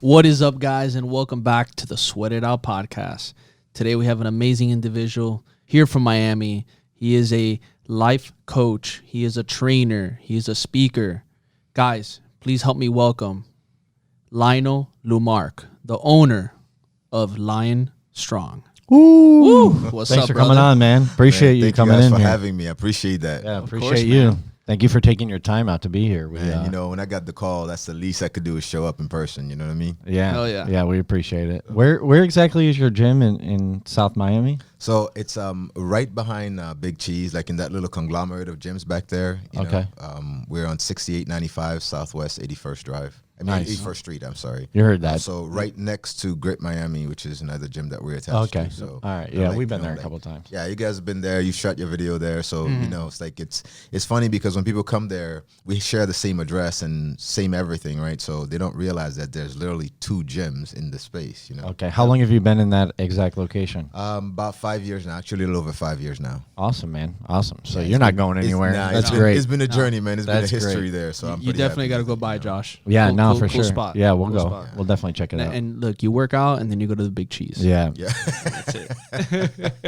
What is up, guys, and welcome back to the Sweat It Out podcast. Today we have an amazing individual here from Miami. He is a life coach. He is a trainer. He is a speaker. Guys, please help me welcome Lyonel Lumarque, the owner of Lion Strong. Woo! What's Thanks up, for brother? coming on, man. Appreciate you coming in Thank you guys for here. having me. I appreciate that. Yeah, Of appreciate course, you. man. Thank you for taking your time out to be here. Man, you know, when I got the call, that's the least I could do is show up in person. You know what I mean? Yeah. Hell yeah. Yeah, we appreciate it. Where exactly is your gym in South Miami? So it's right behind Big Cheese, like in that little conglomerate of gyms back there. You Okay. know? We're on 6895 Southwest 81st Drive. I mean, Nice. 81st Street, I'm sorry. You heard that. So right next to Great Miami, which is another gym that we're attached Okay. to. So, All right. you know, Yeah, like, we've been you know, there a like- couple of times. Yeah, you guys have been there. You shot your video there. So, you know, it's like it's funny because when people come there, we share the same address and same everything, right? So they don't realize that there's literally two gyms in the space, you know? Okay. How long have you been in that exact location? About 5 years now, actually a little over 5 years now. Awesome, man. Awesome. So Yeah, you're not going It's- anywhere. nah, That's it's been- great. It's been a journey, man. It's That's been a history great. there. So I'm You pretty definitely happy got to with go it, by, you know? Josh. Yeah, Cool- no, cool- for cool sure. spot. Yeah, we'll Cool go. spot. We'll definitely check it out. And look, you work out, and then you go to the Big Cheese. Yeah. Yeah. That's it.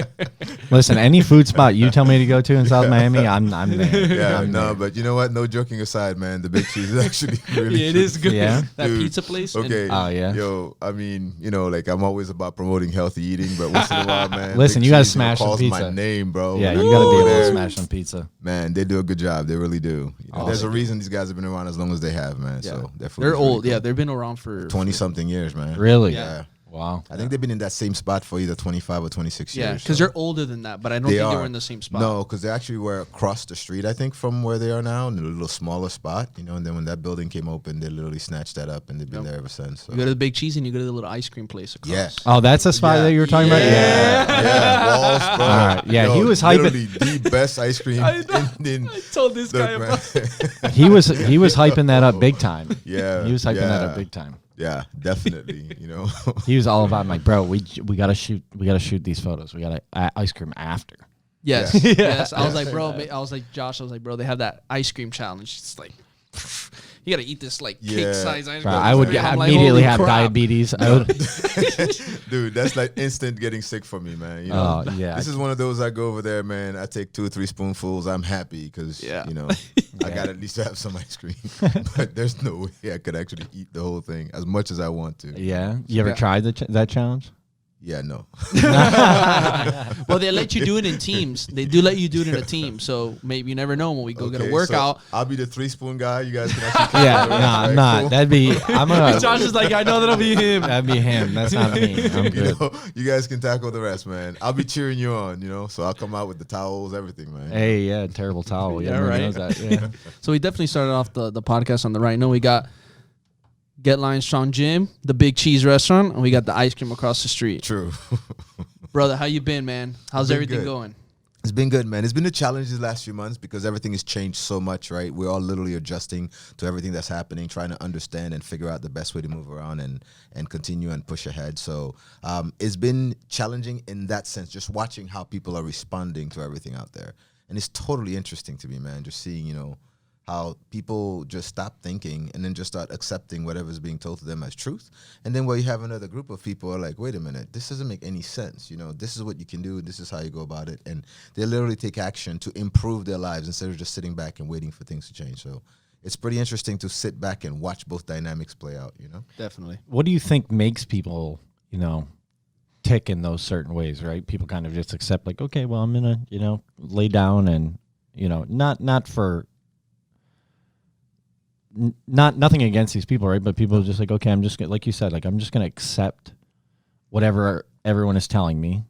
Listen, any food spot you tell me to go to in South Miami, I'm there. Yeah, I'm no, there. but you know what? No joking aside, man. The Big Cheese is actually really Yeah, it is good. Yeah? That Dude, pizza place. and- Okay. Oh, yeah. Yo, I mean, you know, like I'm always about promoting healthy eating, but once in a while, man. Listen, Big you gotta Cheese, smash some calls pizza. my name, bro. Yeah, Like, you got to be able to there. smash some pizza. Man, they do a good job. They really do. You know, there's a Awesome. reason these guys have been around as long as they have, man. Yeah. So their food They're is really old. Yeah, good. they've been around for 20-something years, man. Really? Yeah. Wow. I think they've been in that same spot for either 25 or 26 Yeah, years. because so. they're older than that, but I don't think they were in the same spot. No, because they actually were across the street, I think, from where they are now, in a little smaller spot, you know. And then when that building came open, they literally snatched that up, and they've been there ever since. So. You go to the Big Cheese and you go to the little ice cream place across. Yeah. Oh, that's the spot Yeah. that you were talking about? Yeah, Walls, bro. All right. Yeah, he was hyping- literally the best ice cream in I told this guy look, about man. He was hyping that up big time. Yeah, He was hyping that yeah. up big time. Yeah, definitely. You know. He was all about, I'm like, bro, we gotta shoot these photos. We gotta ice cream after. Yes, Yeah. yes. I was like, bro. I was like, Josh. I was like, bro. They have that ice cream challenge. It's like, you gotta eat this like cake Yeah. size ice Bro, cream. I would I'm like, immediately holy have crap. diabetes. I would, Dude, that's like instant getting sick for me, man. You know, Oh, yeah. This is one of those I go over there, man. I take 2 or 3 spoonfuls. I'm happy because Yeah. you know I got to at least have some ice cream. But there's no way I could actually eat the whole thing as much as I want to. yeah. You ever Yeah. tried that challenge? Yeah, no. Well, they let you do it in teams. They do let you do it in a team. So maybe you never know when we go get a Okay, workout. so I'll be the 3-spoon guy. You guys can actually. Yeah, count no, the rest, I'm right? not. Cool. That'd be. I'm gonna. Josh is like, I know that'll be him. That'd be him. That's not me. I'm You good. know, you guys can tackle the rest, man. I'll be cheering you on, you know. So I'll come out with the towels, everything, man. Hey, yeah, terrible towel. Yeah, Yeah, everyone right. knows that. Yeah. So we definitely started off the podcast on the right note. We got Get Lion Strong Gym, the Big Cheese restaurant, and we got the ice cream across the street. True. Brother, how you been, man? How's Been everything good. going? It's been good, man. It's been a challenge these last few months because everything has changed so much, right? We're all literally adjusting to everything that's happening, trying to understand and figure out the best way to move around and continue and push ahead. So it's been challenging in that sense, just watching how people are responding to everything out there. And it's totally interesting to me, man, just seeing, you know, how people just stop thinking and then just start accepting whatever's being told to them as truth. And then where you have another group of people are like, wait a minute, this doesn't make any sense. You know, this is what you can do. This is how you go about it. And they literally take action to improve their lives instead of just sitting back and waiting for things to change. So it's pretty interesting to sit back and watch both dynamics play out, you know? Definitely. What do you think makes people, tick in those certain ways, right? People kind of just accept, like, okay, well, I'm gonna, lay down and, nothing against these people, right? But people are just like, okay, I'm just gonna, like you said, like, I'm just gonna accept whatever everyone is telling me.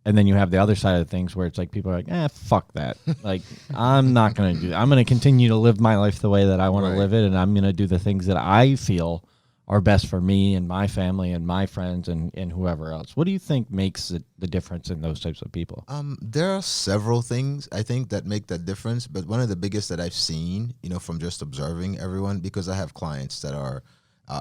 And then you have the other side of things where it's like people are like, fuck that. Like, I'm not going to do that. I'm going to continue to live my life the way that I want to live it. And I'm going to do the things that I feel are best for me and my family and my friends and whoever else. What do you think makes the difference in those types of people? There are several things, I think, that make that difference. But one of the biggest that I've seen, from just observing everyone, because I have clients that are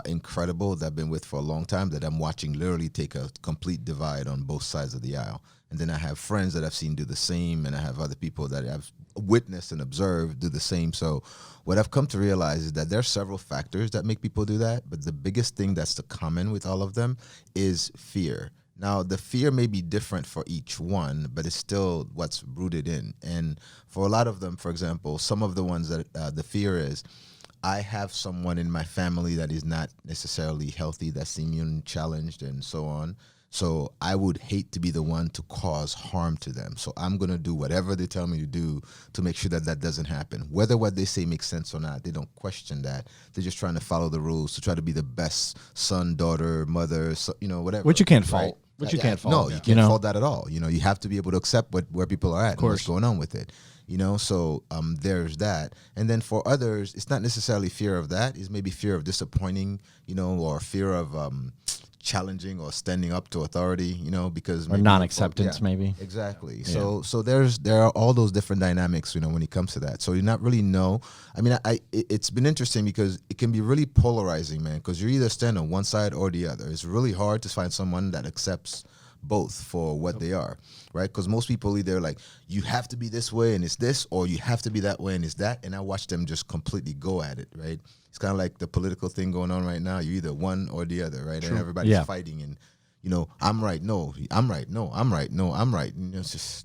incredible that I've been with for a long time that I'm watching literally take a complete divide on both sides of the aisle. And then I have friends that I've seen do the same, and I have other people that I've witnessed and observed do the same. So what I've come to realize is that there are several factors that make people do that, but the biggest thing that's the common with all of them is fear. Now, the fear may be different for each one, but it's still what's rooted in. And for a lot of them, for example, some of the ones that the fear is, I have someone in my family that is not necessarily healthy, that's immune challenged and so on. So I would hate to be the one to cause harm to them. So I'm going to do whatever they tell me to do to make sure that that doesn't happen. Whether what they say makes sense or not, they don't question that. They're just trying to follow the rules to try to be the best son, daughter, mother, so, whatever. Which you can't right? fault. Which you can't fault. No, you can't fault that at all. You have to be able to accept where people are at and what's going on with it. So there's that. And then for others, it's not necessarily fear of that. It's maybe fear of disappointing, or fear of challenging or standing up to authority, because or non-acceptance, maybe. Exactly. Yeah. So there are all those different dynamics, when it comes to that. So you not really know. I mean, it's been interesting because it can be really polarizing, man. Because you either stand on one side or the other. It's really hard to find someone that accepts both for what they are, right? Because most people either like, you have to be this way and it's this, or you have to be that way and it's that. And I watch them just completely go at it, right? It's kind of like the political thing going on right now. You're either one or the other, right? True. And everybody's fighting and, I'm right, no, I'm right, no, I'm right, no, I'm right. It's just,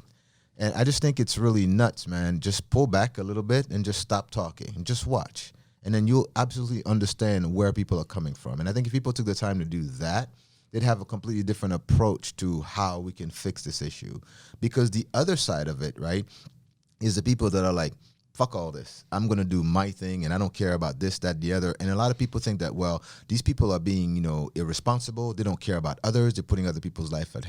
and I just think it's really nuts, man. Just pull back a little bit and just stop talking and just watch. And then you'll absolutely understand where people are coming from. And I think if people took the time to do that, they'd have a completely different approach to how we can fix this issue. Because the other side of it, right, is the people that are like, fuck all this. I'm going to do my thing, and I don't care about this, that, the other. And a lot of people think that, well, these people are being, irresponsible. They don't care about others. They're putting other people's life in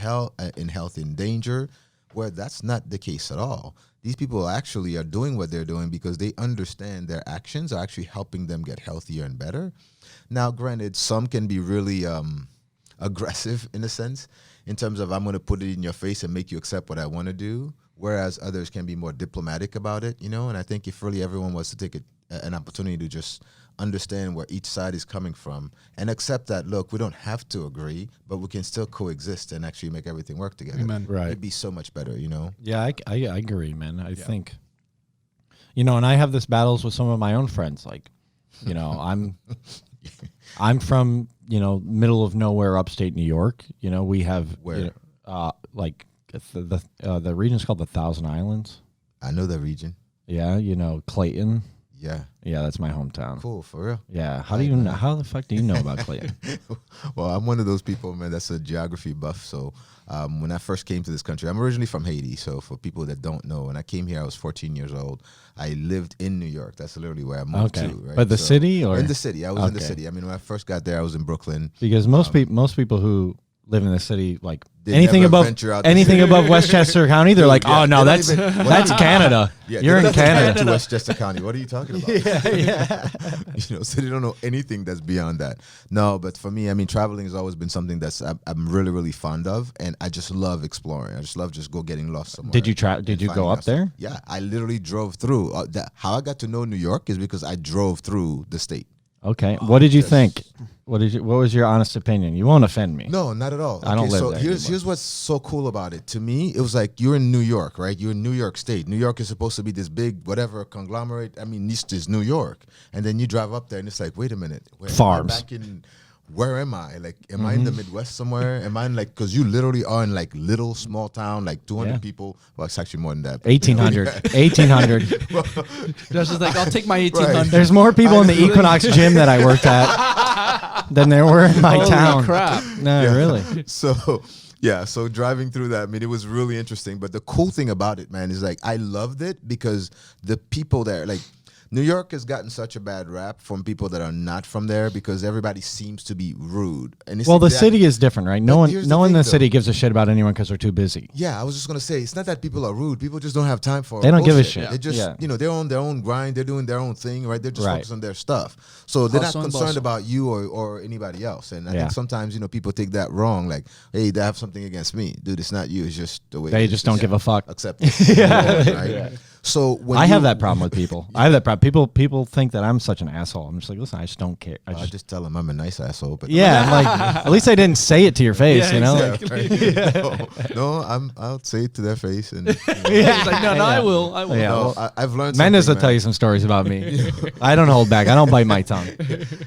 health in danger, where that's not the case at all. These people actually are doing what they're doing because they understand their actions are actually helping them get healthier and better. Now, granted, some can be really aggressive in a sense, in terms of I'm going to put it in your face and make you accept what I want to do, whereas others can be more diplomatic about it, and I think if really everyone was to take an opportunity to just understand where each side is coming from and accept that, look, we don't have to agree, but we can still coexist and actually make everything work together. Amen. Right. It'd be so much better, Yeah, I agree, man. I think, and I have this battles with some of my own friends. Like, I'm from, middle of nowhere, upstate New York. We have where like the region's called the Thousand Islands. I know the region. Yeah, Clayton. Yeah, that's my hometown. Cool, for real. Yeah, how do you know? How the fuck do you know about Clayton? Well, I'm one of those people, man, that's a geography buff. So when I first came to this country, I'm originally from Haiti. So for people that don't know, when I came here, I was 14 years old. I lived in New York. That's literally where I moved to. Right? But the city, or in the city? I was in the city. I mean, when I first got there, I was in Brooklyn. Because most people who live in the city, like They anything never above venture out the anything city. above Westchester County, they're like, oh no, they that's don't even- that's Canada. Yeah, You're in Canada. To Westchester County. What are you talking about? Yeah. So they don't know anything that's beyond that. No, but for me, I mean, traveling has always been something that's I'm really, really fond of, and I just love exploring. I just love go getting lost somewhere. Did you Did you go up there? Yeah, I literally drove through. How I got to know New York is because I drove through the state. Okay. What did you think? What was your honest opinion? You won't offend me. No, not at all. I don't live so there here's what's so cool about it. To me, it was like you're in New York, right? You're in New York State. New York is supposed to be this big whatever conglomerate. I mean, this is New York. And then you drive up there and it's like, wait a minute. Farms. Where am I? Like, am I in the Midwest somewhere? Am I in like, because you literally are in like little small town, like 200 people. Well, it's actually more than that. 1,800. 1,800. Josh is like, I'll take my 1,800. There's more people in the Equinox gym that I worked at than there were in my Holy town. crap. No, really. So driving through that, I mean, it was really interesting. But the cool thing about it, man, is like I loved it because the people there, like, New York has gotten such a bad rap from people that are not from there because everybody seems to be rude. And it's the city is different, right? No one in the city gives a shit about anyone because they're too busy. Yeah, I was just gonna say it's not that people are rude. People just don't have time for. They don't give a bullshit. shit. They just they're on their own grind. They're doing their own thing, right? They're just focused on their stuff. So they're not concerned about you or anybody else. And I think sometimes people take that wrong. Like, hey, they have something against me, dude. It's not you. It's just the way they just don't give a fuck. Accept it. Right? So when I have that problem with people. I have that problem. People think that I'm such an asshole. I'm just like, listen, I just don't care. I just tell them I'm a nice asshole. But yeah, I'm like, at least I didn't say it to your face, you know? exactly. Like, no, I'll say it to their face. And He's like, no, I will. Yeah, no, well, I've learned. Mendes will something, tell man. you some stories about me. I don't hold back. I don't bite my tongue.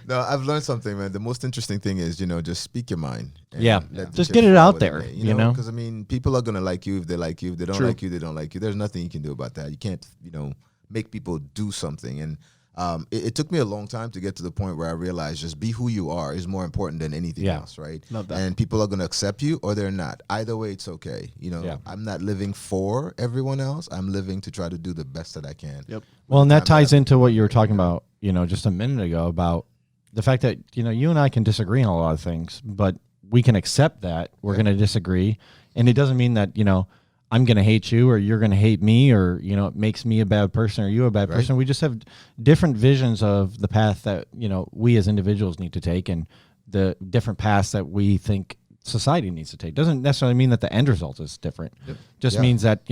No, I've learned something, man. The most interesting thing is, just speak your mind. And Yeah. let the Just shit get it flow out with there, you know? Because, I mean, people are going to like you if they like you. If they don't True. like you, they don't like you. There's nothing you can do about that. You can't, make people do something. And it took me a long time to get to the point where I realized just be who you are is more important than anything else, right? Love that. And people are going to accept you or they're not. Either way, it's okay. I'm not living for everyone else. I'm living to try to do the best that I can. Yep. Well, and that time ties into what you were talking about, just a minute ago about the fact that, you and I can disagree on a lot of things, but we can accept that we're going to disagree. And it doesn't mean that, I'm going to hate you or you're going to hate me or, it makes me a bad person or you a bad person. We just have different visions of the path that, we as individuals need to take and the different paths that we think society needs to take. Doesn't necessarily mean that the end result is different. Yep. Just means that,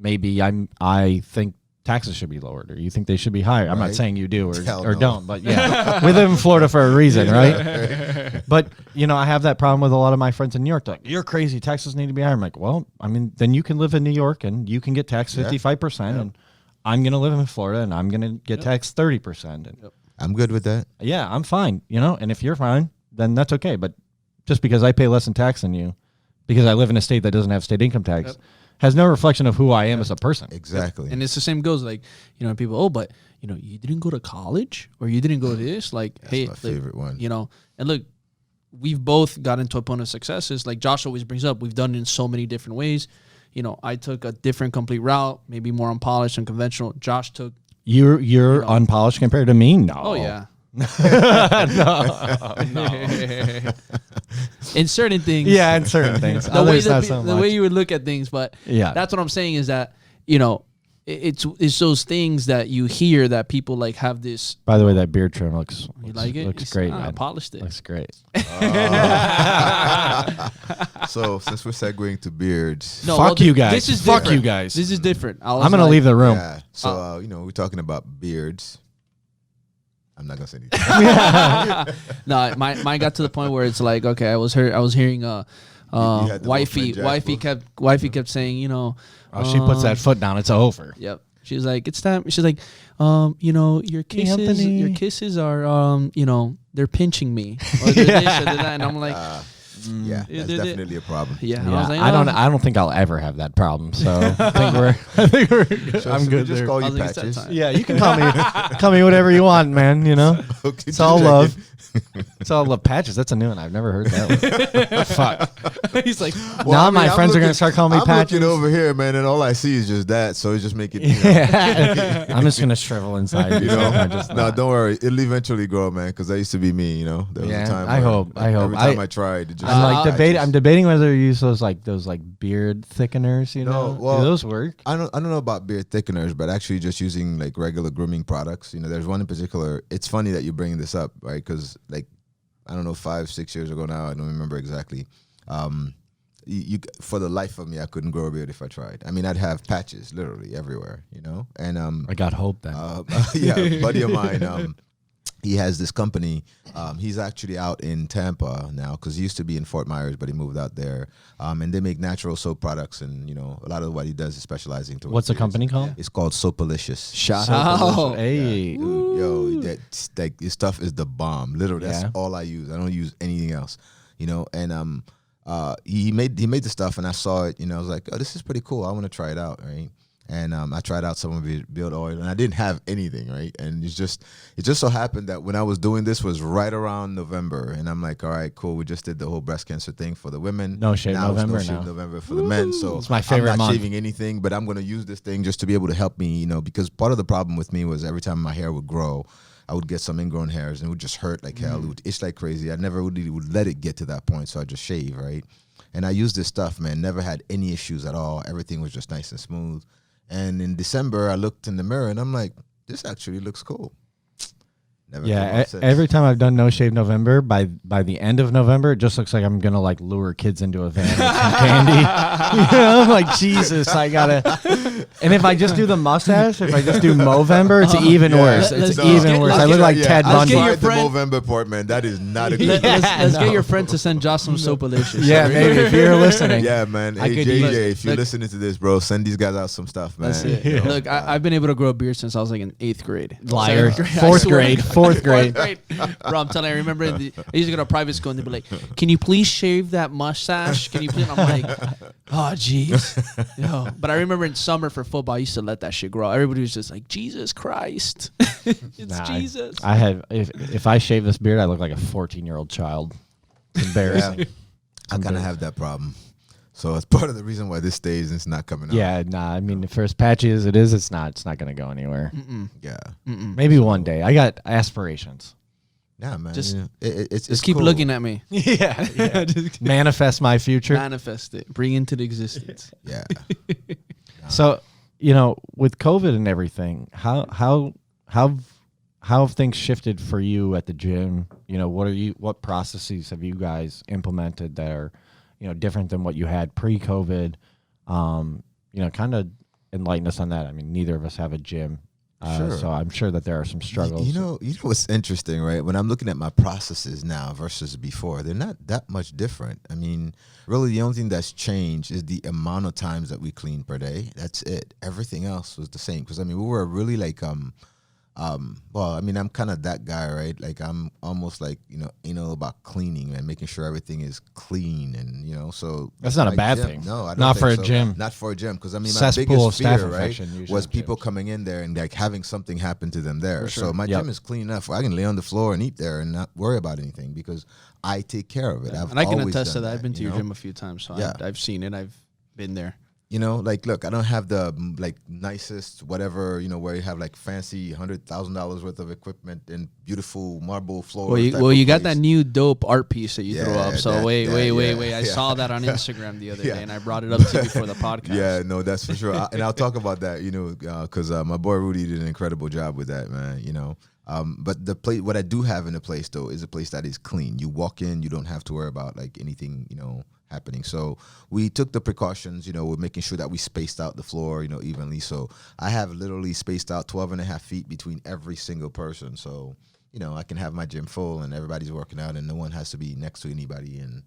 maybe I think taxes should be lowered or you think they should be higher. I'm not Right. saying you do or no. don't, but yeah, we live in Florida for a reason, right? But, I have that problem with a lot of my friends in New York. They're like, you're crazy. Taxes need to be higher. I'm like, well, then you can live in New York and you can get taxed 55% and I'm going to live in Florida and I'm going to get taxed 30%. And I'm good with that. yeah, I'm fine, and if you're fine, then that's okay. But just because I pay less in tax than you, because I live in a state that doesn't have state income tax, has no reflection of who I am as a person. Exactly. And it's the same goes like, people, but you didn't go to college or you didn't go to this. Like, That's hey, my favorite one. And look, we've both gotten to a point of successes. Like Josh always brings up, we've done it in so many different ways. I took a different complete route, maybe more unpolished and conventional. Josh took. You're unpolished compared to me? No. Oh yeah. No. In certain things. Yeah, in certain things. The way Others that not so the much. way you would look at things, but Yeah. that's what I'm saying is that it's those things that you hear that people like have this. By the way, that beard trim looks Like it? looks great, I man. polished it. Looks great. So since we're segueing to beards, Fuck you guys. This is Fuck different. you guys. This is different. I'm gonna leave the room. yeah. So we're talking about beards. I'm not gonna say anything. No, mine got to the point where it's like, okay, I was hearing had the wifey Wolfman Jack wifey kept saying, She puts that foot down. It's over. Yep. She's like, it's time. She's like, your kisses are, they're pinching me. Or they're this or they're that. And I'm like, Yeah, that's definitely a problem. yeah. Yeah, I was like, I don't think I'll ever have that problem. So I think we're good. So I'm should good. we just there. call I you was like, it's that Patches. time. Yeah, you can call me whatever you want, man. Okay, It's all just love. checking. It's all love. Patches. That's a new one. I've never heard that one. Fuck. he's like, Now my friends are gonna start calling me I'm Patches. looking over here, man, and all I see is just that. So it just make it. Yeah. I'm just gonna shrivel inside. I'm just No, not. don't worry. It'll eventually grow, man. Because that used to be me. There was Yeah, a time. I where, hope. Every time I tried, it just I'm like patches. I'm debating whether to use those beard thickeners. No, Do well, those work? I don't know about beard thickeners, but actually just using like regular grooming products. There's one in particular. It's funny that you're bringing this up, right? Because I don't know, 5-6 years ago now, I don't remember exactly. You for the life of me, I couldn't grow a beard if I tried. I mean, I'd have patches literally everywhere, And I got hope then. yeah, a buddy of mine. He has this company. He's actually out in Tampa now because he used to be in Fort Myers, but he moved out there. And they make natural soap products, and a lot of what he does is specializing towards. What's the beards. company called? It's called Soapalicious. shout out. Hey. Dude, yo, this stuff is the bomb. Literally, that's Yeah. all I use. I don't use anything else. And he made the stuff, and I saw it. I was like, oh, this is pretty cool. I want to try it out, right? And I tried out some of his beard oil, and I didn't have anything, right? And it just so happened that when I was doing this was right around November, and I'm like, all right, cool. We just did the whole breast cancer thing for the women. No shave now November it's no now. shave November for the men. So It's my favorite I'm not month. shaving anything, but I'm going to use this thing just to be able to help me, because part of the problem with me was every time my hair would grow, I would get some ingrown hairs, and it would just hurt like hell. It would itch like crazy. I never really would let it get to that point, so I just shave, right? And I used this stuff, man. Never had any issues at all. Everything was just nice and smooth. And in December, I looked in the mirror, and I'm like, this actually looks cool. Never Yeah, came off since. every time I've done No Shave November, by the end of November, it just looks like I'm gonna like lure kids into a van with some candy. You know, I'm like, Jesus, I gotta. And if I just do the mustache, if I just do Movember, it's even worse. It's even worse. I look like Ted let's Bundy. get your the friend- Movember part, man. That is not a good. Let's no. get your friend to send Josh some soap Alicious. Yeah, maybe if you're listening. Yeah, man. I Hey, could JJ, look- if you're look- listening to this, bro, send these guys out some stuff, man. That's it. You know? Look, I've been able to grow a beard since I was like in 8th grade. Liar. 7th I Fourth swear. grade. Fourth grade. Bro, I'm telling you, I remember I used to go to private school and they'd be like, "Can you please shave that mustache? Can you please?" And I'm like, "Oh, jeez." Yo. But I remember in summer for football, I used to let that shit grow. Everybody was just like, "Jesus Christ, it's Nah, Jesus." I have. If I shave this beard, I look like a 14-year-old child. It's embarrassing. I kind of have that problem. So it's part of the reason why this stays and it's not coming out. Yeah, nah. I mean, for as patchy as it is, it's not gonna go anywhere. Yeah. Maybe one day. I got aspirations. Yeah, man. Just- you know, it's Just keep cool. looking at me. Yeah. Manifest my future. Manifest it. Bring into the existence. Yeah. So, with COVID and everything, how have things shifted for you at the gym? What processes have you guys implemented that are, different than what you had pre-COVID? Kind of enlighten us on that. I mean, neither of us have a gym. Sure. So I'm sure that there are some struggles. You know what's interesting, right? When I'm looking at my processes now versus before, they're not that much different. I mean, really the only thing that's changed is the amount of times that we clean per day. That's it. Everything else was the same. Because, I mean, we were really like, well, I mean, I'm kind of that guy, right? Like, I'm almost like, anal about cleaning and making sure everything is clean. And, so. That's not a my bad gym- thing. No, I don't Not think for a so. gym. Not for a gym. Because, I mean, my Cesspool biggest of staph fear, right, infection usually was in people gyms. coming in there and like having something happen to them there. For sure. So my Yep. gym is clean enough where I can lay on the floor and eat there and not worry about anything because I take care of it. I've And I can always attest to done that. I've been to you your know? gym a few times, so Yeah. I've seen it. I've been there. Like, look, I don't have the nicest whatever, where you have like fancy $100,000 worth of equipment and beautiful marble floors. Well, you got that new dope art piece that you threw Yeah, up. So that- wait. I yeah. saw that on Instagram the other Yeah. day, and I brought it up to you before the podcast. Yeah, no, that's for sure. And I'll talk about that, because my boy Rudy did an incredible job with that, man. But the place, what I do have in the place though, is a place that is clean. You walk in, you don't have to worry about like anything, happening. So we took the precautions, with making sure that we spaced out the floor, evenly. So I have literally spaced out 12 and a half feet between every single person. So, I can have my gym full and everybody's working out and no one has to be next to anybody and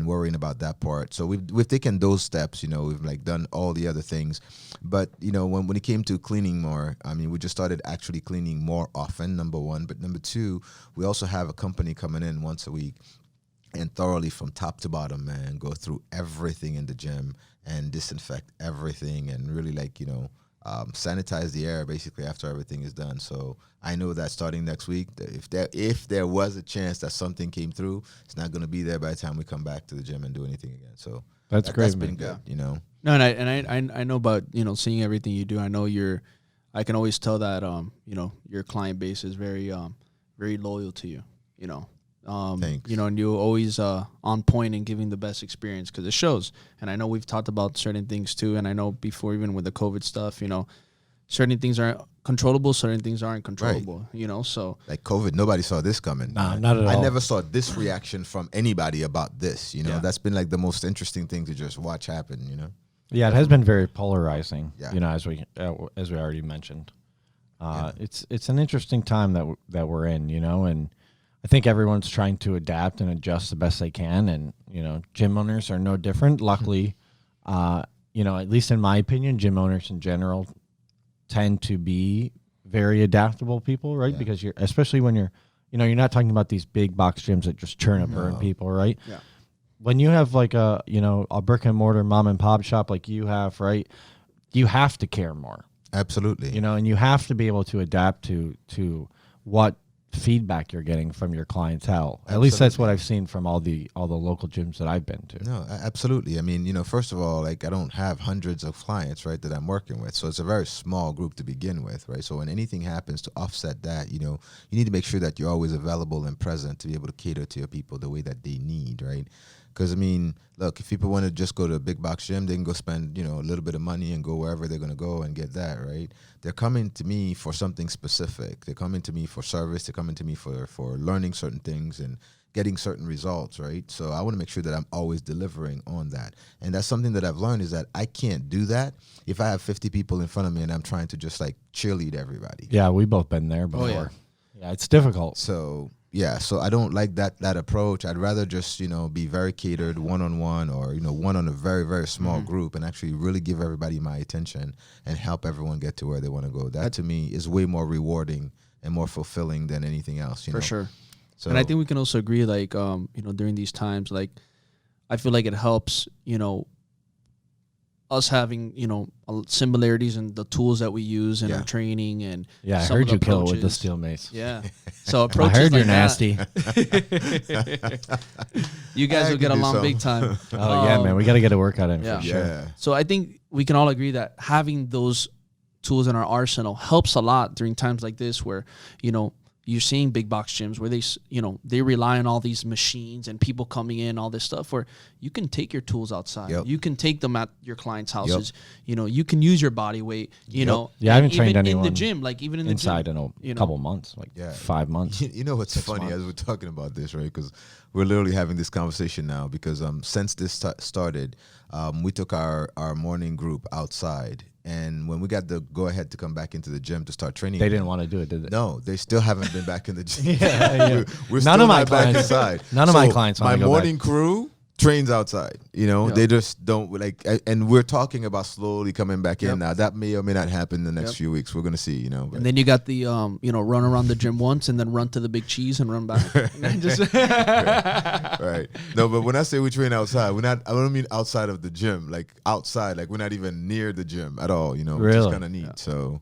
worrying about that part. So we've taken those steps, we've like done all the other things. But, when it came to cleaning more, I mean, we just started actually cleaning more often, number one. But number two, we also have a company coming in once a week and thoroughly from top to bottom, man, go through everything in the gym and disinfect everything and really like, sanitize the air basically after everything is done. So I know that starting next week, that if there was a chance that something came through, it's not going to be there by the time we come back to the gym and do anything again. So That's great, That's man. been good, No, and I know about seeing everything you do. I know I can always tell that your client base is very very loyal to you. Thanks. And you're always on point and giving the best experience because it shows. And I know we've talked about certain things too. And I know before even with the COVID stuff, certain things aren't controllable, certain things aren't controllable. So Like COVID, nobody saw this coming. Nah, not at all. I never saw this reaction from anybody about this. Yeah. That's been like the most interesting thing to just watch happen. Yeah, it has been very polarizing. Yeah. As we already mentioned, it's an interesting time that we're in. And I think everyone's trying to adapt and adjust the best they can, and gym owners are no different. Luckily, at least in my opinion, gym owners in general tend to be very adaptable people, right? Yeah. Because especially when you're not talking about these big box gyms that just churn and burn people, right? Yeah. When you have like a brick and mortar mom and pop shop like you have, right? You have to care more, Absolutely. and you have to be able to adapt to what feedback you're getting from your clientele. At least that's what I've seen from all the local gyms that I've been to. No, absolutely. I mean, first of all, like I don't have hundreds of clients, right, that I'm working with. So it's a very small group to begin with, right? So when anything happens to offset that, you need to make sure that you're always available and present to be able to cater to your people the way that they need, right? Because, I mean, look, if people want to just go to a big box gym, they can go spend, a little bit of money and go wherever they're going to go and get that, right? They're coming to me for something specific. They're coming to me for service. They're coming to me for learning certain things and getting certain results, right? So I want to make sure that I'm always delivering on that. And that's something that I've learned is that I can't do that if I have 50 people in front of me and I'm trying to just like cheerlead everybody. Yeah, we both been there before. Yeah, it's difficult. So so I don't like that approach. I'd rather just, be very catered one-on-one or, one on a very, very small group and actually really give everybody my attention and help everyone get to where they want to go. That to me is way more rewarding and more fulfilling than anything else. For sure. So, and I think we can also agree, like, during these times, like, I feel like it helps, us having, similarities in the tools that we use in our training and I some heard of the you kill it with approaches. the steel mace. Yeah. So I approaches heard like you're nasty. You guys will get along big time. Oh yeah, man, we got to get a workout in for sure. Yeah. So I think we can all agree that having those tools in our arsenal helps a lot during times like this where, you're seeing big box gyms where they rely on all these machines and people coming in, all this stuff where you can take your tools outside. Yep. You can take them at your clients' houses. You can use your body weight, know. Yeah, I haven't trained even anyone in the gym, like even in the inside gym, in a couple months, like 5 months. You know what's funny months. as we're talking about this, right? Because we're literally having this conversation now because since this started, we took our morning group outside. And when we got the go-ahead to come back into the gym to start training, They didn't want to do it, did they? No, they still haven't been back in the gym. We're None still of my not back clients- inside. none of my clients My wanna go morning crew trains outside. They just don't like. And we're talking about slowly coming back in now. That may or may not happen in the next few weeks. We're gonna see. But. And then you got the run around the gym once and then run to the big cheese and run back. And then just Right. No, but when I say we train outside, I don't mean outside of the gym, like outside, like we're not even near the gym at all, which is Really? kind of neat. So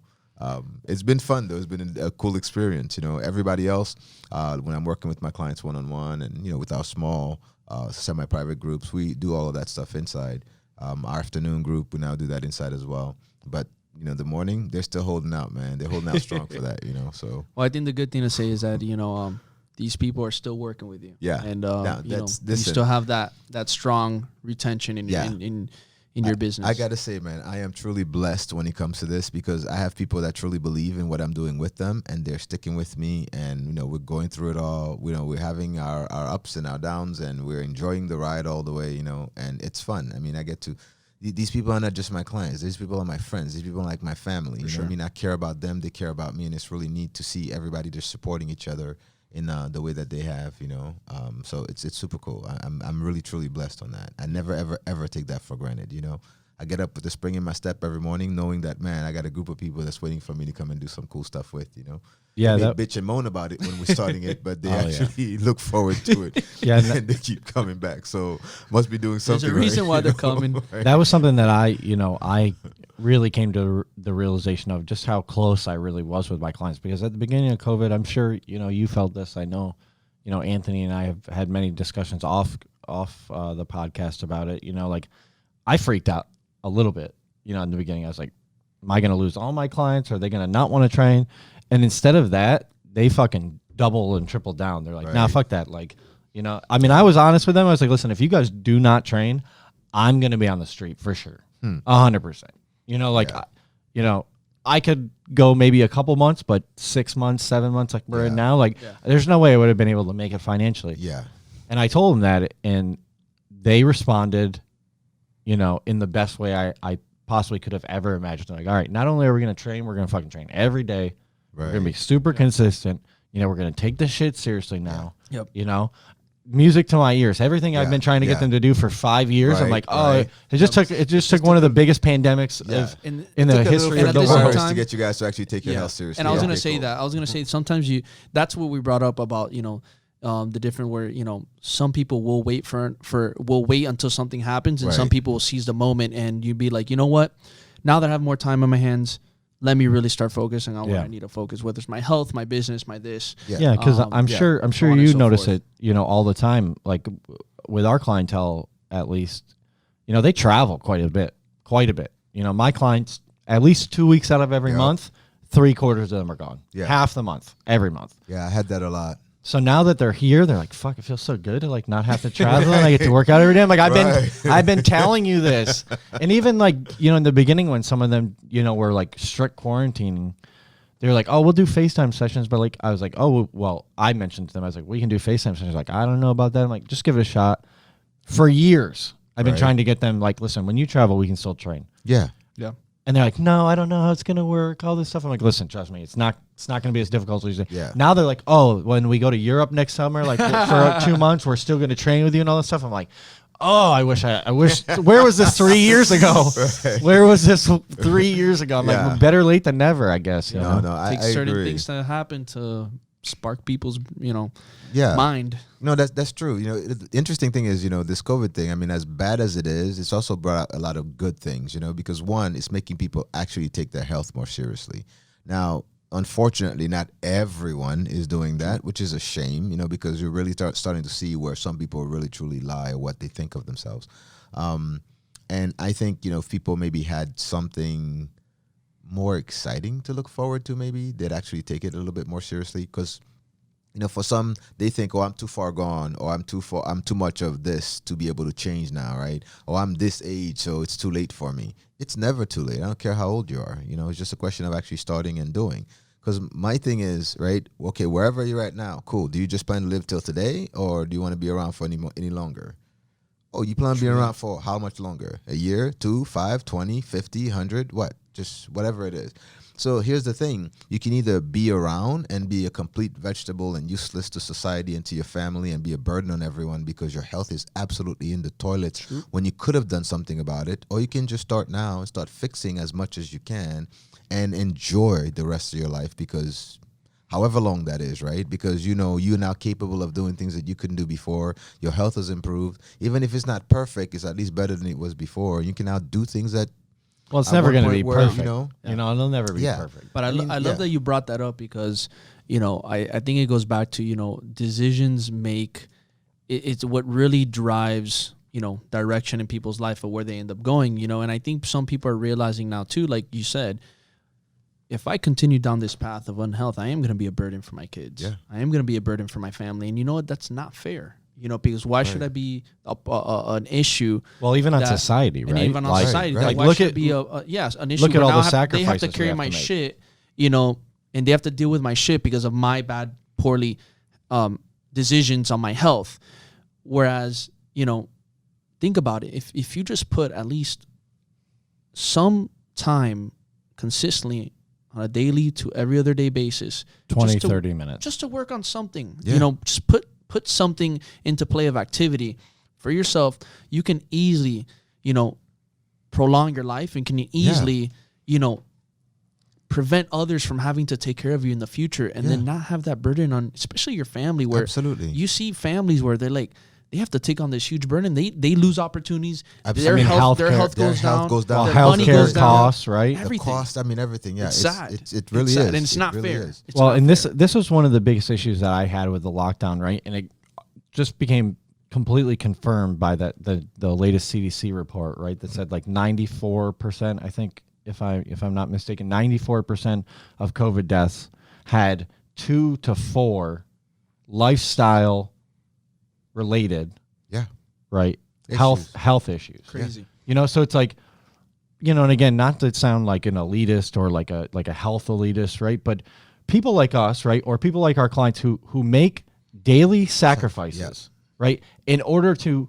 it's been fun though. It's been a cool experience. Everybody else, when I'm working with my clients one-on-one and, with our small semi-private groups, we do all of that stuff inside. Our afternoon group, we now do that inside as well. But, the morning, they're still holding out, man. They're holding out strong for that, so. Well, I think the good thing to say is that, these people are still working with you. Yeah. And, you listen. still have that strong retention in your business. I got to say, man, I am truly blessed when it comes to this because I have people that truly believe in what I'm doing with them and they're sticking with me and, we're going through it all. We're having our ups and our downs and we're enjoying the ride all the way, and it's fun. I mean, I get to, these people are not just my clients. These people are my friends. These people are like my family. You know what I mean? I care about them. They care about me and it's really neat to see everybody just supporting each other in the way that they have, so it's super cool. I'm really truly blessed on that. I never ever take that for granted. I get up with a spring in my step every morning, knowing that man, I got a group of people that's waiting for me to come and do some cool stuff with. Yeah, they bitch and moan about it when we're starting it, but they actually look forward to it. Yeah, and they keep coming back. So must be doing something. There's a reason right, why they're coming. Right? That was something that I really came to the realization of just how close I really was with my clients. Because at the beginning of COVID, I'm sure, you felt this. I know, Anthony and I have had many discussions off the podcast about it. Like I freaked out a little bit, in the beginning. I was like, am I going to lose all my clients? Are they going to not want to train? And instead of that, they fucking double and triple down. They're like, nah, fuck that. Like, I mean, I was honest with them. I was like, listen, if you guys do not train, I'm going to be on the street for sure. 100%. I could go maybe a couple months, but 6 months, 7 months, like we're in now, there's no way I would have been able to make it financially. Yeah. And I told them that, and they responded, in the best way I possibly could have ever imagined. Like, all right, not only are we going to train, we're going to fucking train every day. We're going to be super consistent. We're going to take this shit seriously now. Yep. Music to my ears. Everything I've been trying to get them to do for 5 years. I'm like, it just took one of the biggest pandemics in the history of the world to get you guys to actually take your health seriously. And I was going to say that. I was going to say sometimes that's what we brought up about, the different where, some people will wait will wait until something happens and some people will seize the moment and you'd be like, you know what? Now that I have more time on my hands, let me really start focusing on what I need to focus, whether it's my health, my business, my this. Yeah, because I'm sure you notice it, all the time. Like with our clientele, at least, they travel quite a bit. My clients, at least 2 weeks out of every month, 3/4 of them are gone. Yeah. Half the month, every month. Yeah, I had that a lot. So now that they're here, they're like, fuck, it feels so good to like not have to travel and I get to work out every day. I'm like, I've been telling you this. And even like, in the beginning when some of them, were like strict quarantining, they were like, oh, we'll do FaceTime sessions. But like, I was like, oh, well, I mentioned to them, I was like, we can do FaceTime sessions. Like, I don't know about that. I'm like, just give it a shot. For years, I've been trying to get them like, listen, when you travel, we can still train. Yeah. Yeah. And they're like, no, I don't know how it's going to work, all this stuff. I'm like, listen, trust me, it's not going to be as difficult as you think. Yeah. Now they're like, oh, when we go to Europe next summer, like for 2 months, we're still going to train with you and all this stuff. I'm like, oh, I wish, where was this 3 years ago? Right. Where was this 3 years ago? I'm like, well, better late than never, I guess. You know? I certain agree. things to happen to spark people's, Yeah. mind. No, that's true. The interesting thing is, this COVID thing, I mean, as bad as it is, it's also brought out a lot of good things, because one, it's making people actually take their health more seriously. Now, unfortunately, not everyone is doing that, which is a shame, because you're really starting to see where some people really truly lie or what they think of themselves. And I think, if people maybe had something more exciting to look forward to, maybe they'd actually take it a little bit more seriously, because for some, they think, oh, I'm too far gone, or I'm too much of this to be able to change now, right? Or I'm this age, so it's too late for me. It's never too late. I don't care how old you are. It's just a question of actually starting and doing. Because my thing is, right, okay, wherever you're at now, cool. Do you just plan to live till today, or do you want to be around for any longer? Oh, you plan on being around for how much longer? A year, 2, 5, 20, 50, 100, what? Just whatever it is. So here's the thing. You can either be around and be a complete vegetable and useless to society and to your family and be a burden on everyone because your health is absolutely in the toilet when you could have done something about it. Or you can just start now and start fixing as much as you can and enjoy the rest of your life, because however long that is, right? Because, you're now capable of doing things that you couldn't do before. Your health has improved. Even if it's not perfect, it's at least better than it was before. You can now do things that, well, it's never going to be perfect. It'll never be perfect. But I love that you brought that up, because, I think it goes back to, decisions make, it's what really drives, direction in people's life of where they end up going, and I think some people are realizing now too, like you said, if I continue down this path of unhealth, I am going to be a burden for my kids. Yeah. I am going to be a burden for my family. And you know what? That's not fair. Because why should I be an issue? Well, even on society, right? And even on society. Right. Like, why should it be an issue? Look at all the sacrifices they have to carry my shit, and they have to deal with my shit because of my poorly decisions on my health. Whereas, think about it. If you just put at least some time consistently on a daily to every other day basis, 20, 30 minutes, just to work on something, Yeah. Just put something into play of activity for yourself, you can easily, prolong your life, and can easily, prevent others from having to take care of you in the future, and then not have that burden on, especially your family, where absolutely you see families where they're like, they have to take on this huge burden. They lose opportunities. Absolutely. Their health goes down. Well, their money goes healthcare down. costs, right? Everything. The cost, everything. Yeah, It's sad. It really sad, is. and it's not really fair. is. It's Well, not and fair. this was one of the biggest issues that I had with the lockdown, right? And it just became completely confirmed by the latest CDC report, right? That said like 94%, I think, if I'm not mistaken, 94% of COVID deaths had 2 to 4 lifestyle related, right, health issues. Crazy. So it's like, and again, not to sound like an elitist or like a health elitist, right? But people like us, right, or people like our clients who make daily sacrifices, right, in order to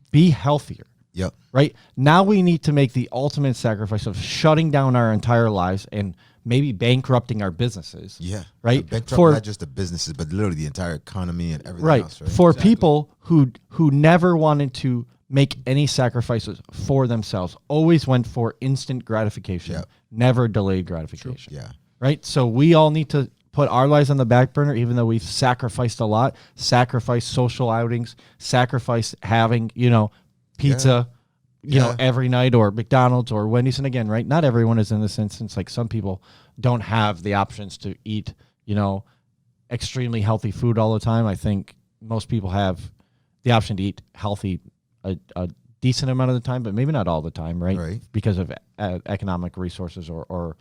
be healthier. Yep. Right? Now we need to make the ultimate sacrifice of shutting down our entire lives and maybe bankrupting our businesses. Yeah. Right? Bankrupt not just the businesses, but literally the entire economy and everything else. Right. For people who never wanted to make any sacrifices for themselves, always went for instant gratification, never delayed gratification. Yeah. Right? So we all need to put our lives on the back burner, even though we've sacrificed a lot, sacrificed social outings, sacrificed having, pizza, every night, or McDonald's or Wendy's. And again, right, not everyone is in this instance. Like, some people don't have the options to eat, extremely healthy food all the time. I think most people have the option to eat healthy a decent amount of the time, but maybe not all the time, right? Right. Because of economic resources or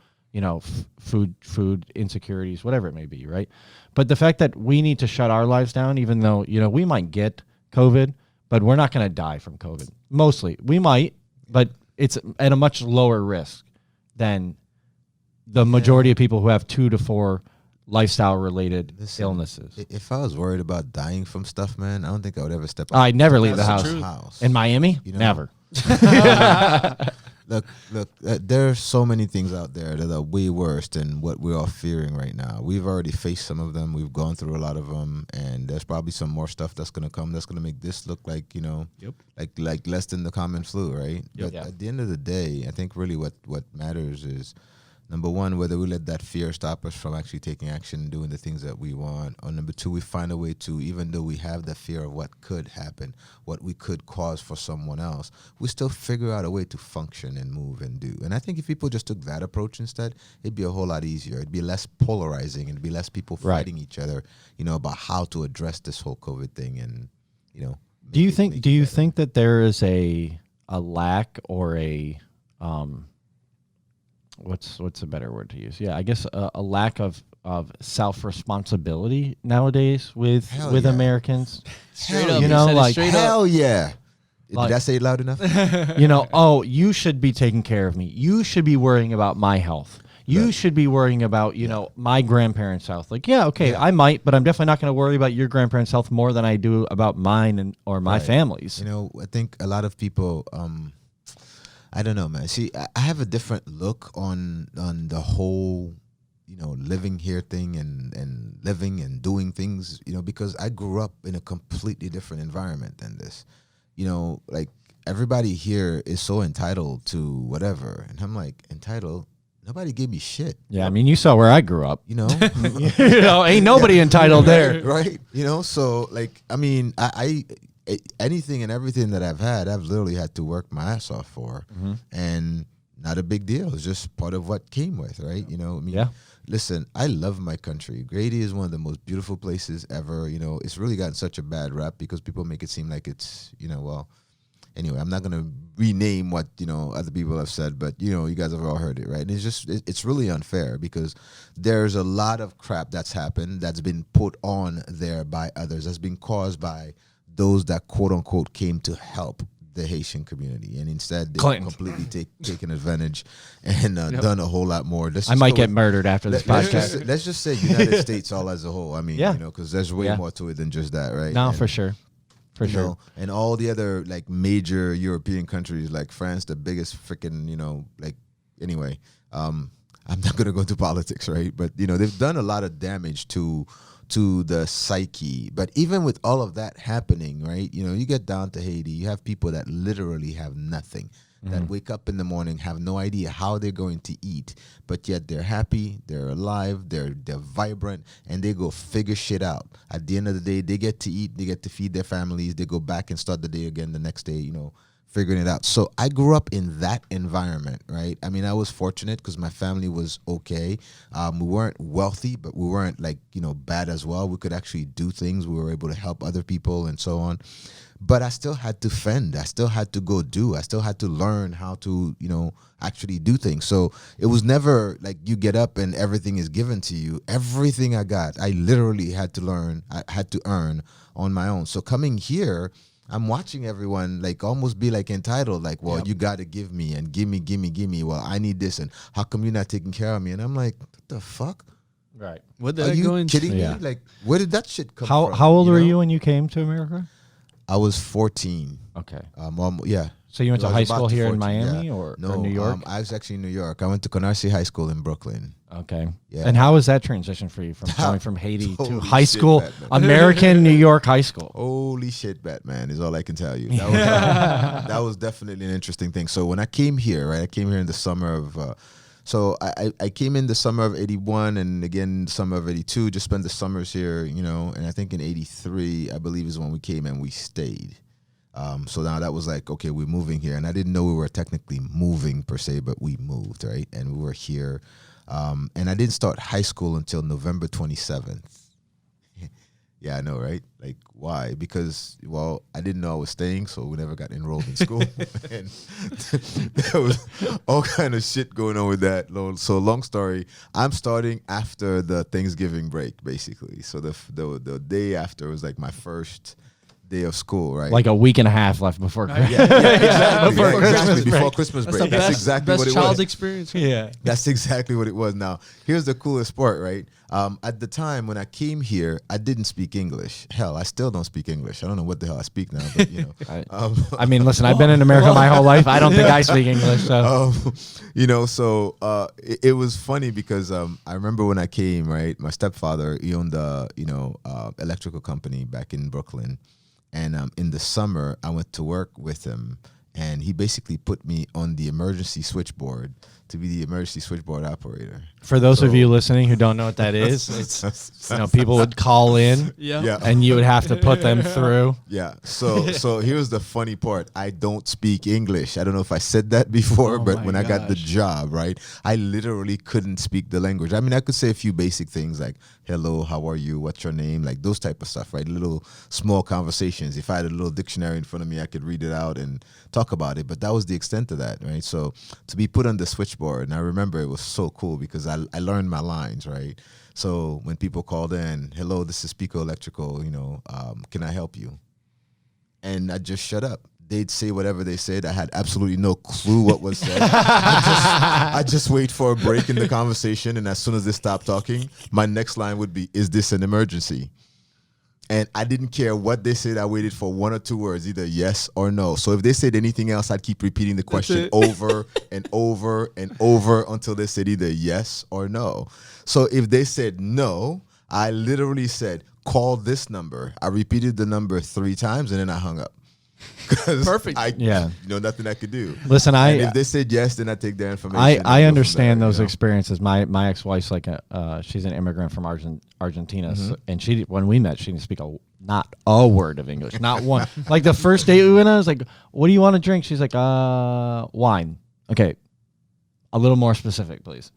food insecurities, whatever it may be, right? But the fact that we need to shut our lives down, even though, we might get COVID, but we're not going to die from COVID. Mostly. We might, but it's at a much lower risk than the majority of people who have 2 to 4 lifestyle-related illnesses. If I was worried about dying from stuff, man, I don't think I would ever step out. I'd never leave the house. In Miami? Never. Look, there are so many things out there that are way worse than what we're all fearing right now. We've already faced some of them. We've gone through a lot of them, and there's probably some more stuff that's going to come that's going to make this look like, like less than the common flu, right? Yep. But at the end of the day, I think really what matters is, number one, whether we let that fear stop us from actually taking action and doing the things that we want. Or number two, we find a way to, even though we have the fear of what could happen, what we could cause for someone else, we still figure out a way to function and move and do. And I think if people just took that approach instead, it'd be a whole lot easier. It'd be less polarizing. It'd be less people fighting each other, about how to address this whole COVID thing. And, do you think that there is a lack or a, what's a better word to use? Yeah, I guess a lack of self-responsibility nowadays with Americans. Straight up, straight hell up. Yeah. Did I say it loud enough? Oh, you should be taking care of me. You should be worrying about my health. You should be worrying about, my grandparents' health. Like, I might, but I'm definitely not going to worry about your grandparents' health more than I do about mine or my family's. I think a lot of people, I don't know, man. See, I have a different look on the whole, living here thing and living and doing things, because I grew up in a completely different environment than this. Like everybody here is so entitled to whatever. And I'm like, entitled? Nobody gave me shit. Yeah, I mean, you saw where I grew up. Ain't nobody entitled there. Right? So like, I mean, I anything and everything that I've had, I've literally had to work my ass off for, and not a big deal. It's just part of what came with, right? Listen, I love my country. Grady is one of the most beautiful places ever. It's really gotten such a bad rap because people make it seem like it's, anyway, I'm not going to rename what, other people have said, but, you guys have all heard it, right? And it's just, it's really unfair because there's a lot of crap that's happened that's been put on there by others, that's been caused by those that quote unquote came to help the Haitian community, and instead they've completely taken advantage and done a whole lot more. I might get murdered after this podcast. Let's just say United States all as a whole. I mean, because there's way more to it than just that, right? No, for sure. And all the other like major European countries like France, the biggest freaking, anyway, I'm not going to go into politics, right? But, they've done a lot of damage to the psyche. But even with all of that happening, right, you get down to Haiti, you have people that literally have nothing, that wake up in the morning, have no idea how they're going to eat, but yet they're happy, they're alive, they're vibrant, and they go figure shit out. At the end of the day, they get to eat, they get to feed their families, they go back and start the day again the next day, figuring it out. So I grew up in that environment, right? I mean, I was fortunate because my family was okay. We weren't wealthy, but we weren't bad as well. We could actually do things. We were able to help other people and so on. But I still had to fend. I still had to go do. I still had to learn how to, actually do things. So it was never like you get up and everything is given to you. Everything I got, I literally had to learn. I had to earn on my own. So coming here, I'm watching everyone like almost be like entitled, like, well, you got to give me and give me. Well, I need this, and how come you're not taking care of me? And I'm like, what the fuck? Right. What did Are I you go into? kidding me? Like, where did that shit come from? How old were you when you came to America? I was 14. Okay. Yeah. So you went to high school here 14, in Miami or New York? I was actually in New York. I went to Canarsie High School in Brooklyn. Okay. Yeah. And how was that transition for you from going from Haiti to Holy high shit, school, Batman. American New York high school? Holy shit, Batman, is all I can tell you. That was definitely an interesting thing. So when I came here, right, I came here in the summer of, I came in the summer of 81 and again, summer of 82, just spent the summers here, and I think in 83, I believe is when we came and we stayed. So now that was like, okay, we're moving here. And I didn't know we were technically moving per se, but we moved, right? And we were here. And I didn't start high school until November 27th. Yeah, I know, right? Like, why? Because, well, I didn't know I was staying, so we never got enrolled in school. And there was all kind of shit going on with that. So long story, I'm starting after the Thanksgiving break, basically. So the day after was like my first day of school, right? Like a week and a half left before Christmas. Yeah, exactly. Before Christmas break. Before Christmas break. That's exactly what it child's was. experience. Yeah. That's exactly what it was. Now, here's the coolest part, right? At the time when I came here, I didn't speak English. Hell, I still don't speak English. I don't know what the hell I speak now, but you know. I mean, listen, I've been in America my whole life. I don't think I speak English. So. You know, so it was funny because I remember when I came, right? My stepfather, he owned a electrical company back in Brooklyn. And in the summer, I went to work with him, and he basically put me on the emergency switchboard to be the emergency switchboard operator. For those of you listening who don't know what that is, it's, people would call in, and you would have to put them through. Yeah. So here's the funny part. I don't speak English. I don't know if I said that before, but when I got the job, right, I literally couldn't speak the language. I mean, I could say a few basic things like, hello, how are you? What's your name? Like those type of stuff, right? Little small conversations. If I had a little dictionary in front of me, I could read it out and talk about it. But that was the extent of that, right? So to be put on the switchboard, and I remember it was so cool because I learned my lines, right? So when people called in, hello, this is Pico Electrical, can I help you? And I just shut up. They'd say whatever they said. I had absolutely no clue what was said. I just wait for a break in the conversation, and as soon as they stop talking, my next line would be, is this an emergency? And I didn't care what they said. I waited for one or two words, either yes or no. So if they said anything else, I'd keep repeating the question over and over and over until they said either yes or no. So if they said no, I literally said, call this number. I repeated the number 3 times, and then I hung up. Perfect. Nothing I could do. Listen, and if they said yes, then I take their information. I understand those experiences. My ex-wife's like she's an immigrant from Argentina, and when we met, she didn't speak not a word of English, not one. Like the first date we went on, I was like, "What do you want to drink?" She's like, "Wine." Okay, a little more specific, please.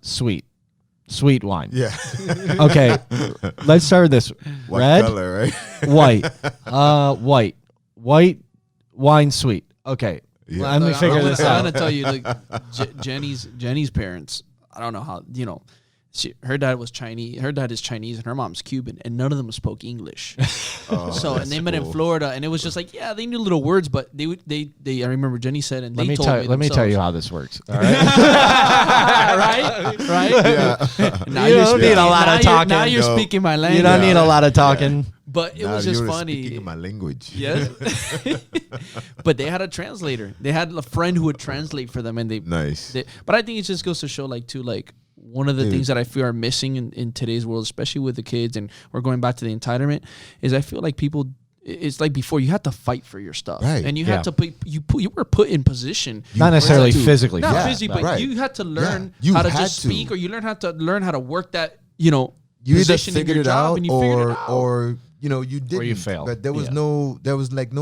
Sweet wine. Yeah. Okay, let's start with this. What red, color, right? white. White wine, sweet. Okay, let me figure this out. I'm gonna tell you, like Jenny's parents. I don't know how. Her dad was Chinese. Her dad is Chinese, and her mom's Cuban, and none of them spoke English. And they met in Florida, and it was just like, yeah, they knew little words, but they. I remember Jenny said, and they told me. Let me tell you how this works. All right, right. Yeah. Now you don't need a lot of talking. Now you're speaking my language. You don't need a lot of talking. But it was just funny. Speaking my language. Yes. But they had a translator. They had a friend who would translate for them, and but I think it just goes to show, one of the things that I feel are missing in today's world, especially with the kids, and we're going back to the entitlement, is I feel like people, it's like before, you had to fight for your stuff. Right. And you had to you were put in position. Not necessarily physically. Not physically, but you had to learn how to just speak, or you learn how to work that, you either position figured in your it job, out, and you figured it out. or you didn't. Or you failed. But there was no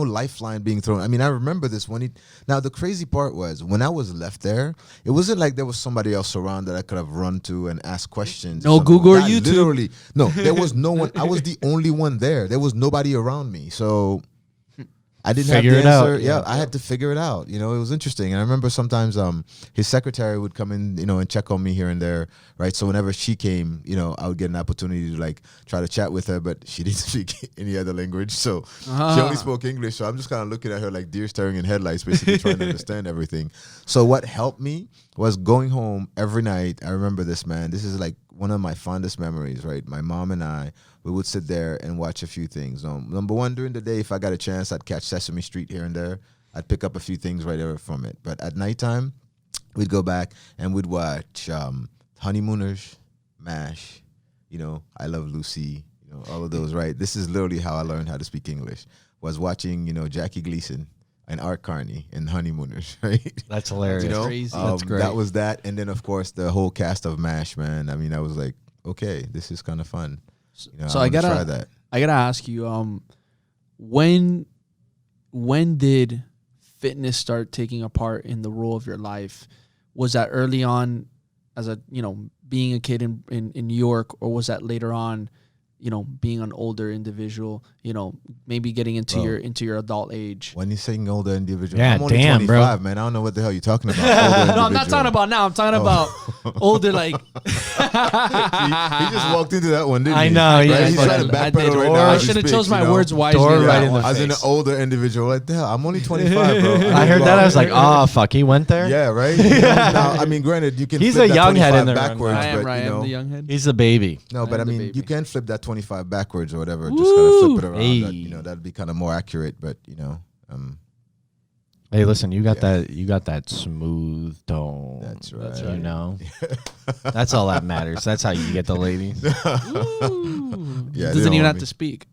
lifeline being thrown. I mean, I remember this now the crazy part was when I was left there, it wasn't like there was somebody else around that I could have run to and asked questions. No Google or YouTube. Literally, no, there was no one. I was the only one there. There was nobody around me. So I didn't Figure have the it out. answer. Yeah, I had to figure it out. It was interesting. And I remember sometimes his secretary would come in, and check on me here and there, right? So whenever she came, I would get an opportunity to try to chat with her, but she didn't speak any other language. So she only spoke English. So I'm just kind of looking at her like deer staring in headlights, basically trying to understand everything. So what helped me was going home every night. I remember this, man. This is one of my fondest memories, right? My mom and I, we would sit there and watch a few things. Number one, during the day, if I got a chance, I'd catch Sesame Street here and there. I'd pick up a few things right there from it. But at nighttime, we'd go back and we'd watch Honeymooners, MASH, I Love Lucy, all of those, right? This is literally how I learned how to speak English, was watching, Jackie Gleason and Art Carney in Honeymooners, right? That's hilarious. That's crazy. That's great. That was that. And then, of course, the whole cast of MASH, man. I mean, I was like, okay, this is kind of fun. So I gotta try that. I gotta ask you, when did fitness start taking a part in the role of your life? Was that early on, as a being a kid in New York, or was that later on, being an older individual, maybe getting into your adult age. When you're saying older individual, Yeah, I'm only damn, 25, bro. man. I don't know what the hell you're talking about. Older No, I'm not talking about now. I'm talking about older, like. he just walked into that one, didn't he? I know, yeah. Right? He's I trying to did. backpedal right Or now. I as he should have speaks, chose my you know? words wisely. Door on right that in the one. As an face. older individual, like, the hell, I'm only 25, bro. I heard that. I was like, oh, fuck. He went there? yeah, right? Now, I mean, granted, you can He's flip a that young head 25 in there, backwards, I am but, right. you I'm know, the young head. He's a baby. no, but I'm I the mean, baby. you can flip that 25 backwards or whatever. Just kind of flip it around. Hey. That'd be kind of more accurate, but, Hey, listen, you got that smooth tone. That's right. You know? That's all that matters. That's how you get the ladies. Yeah, they Doesn't don't even want have me. to speak.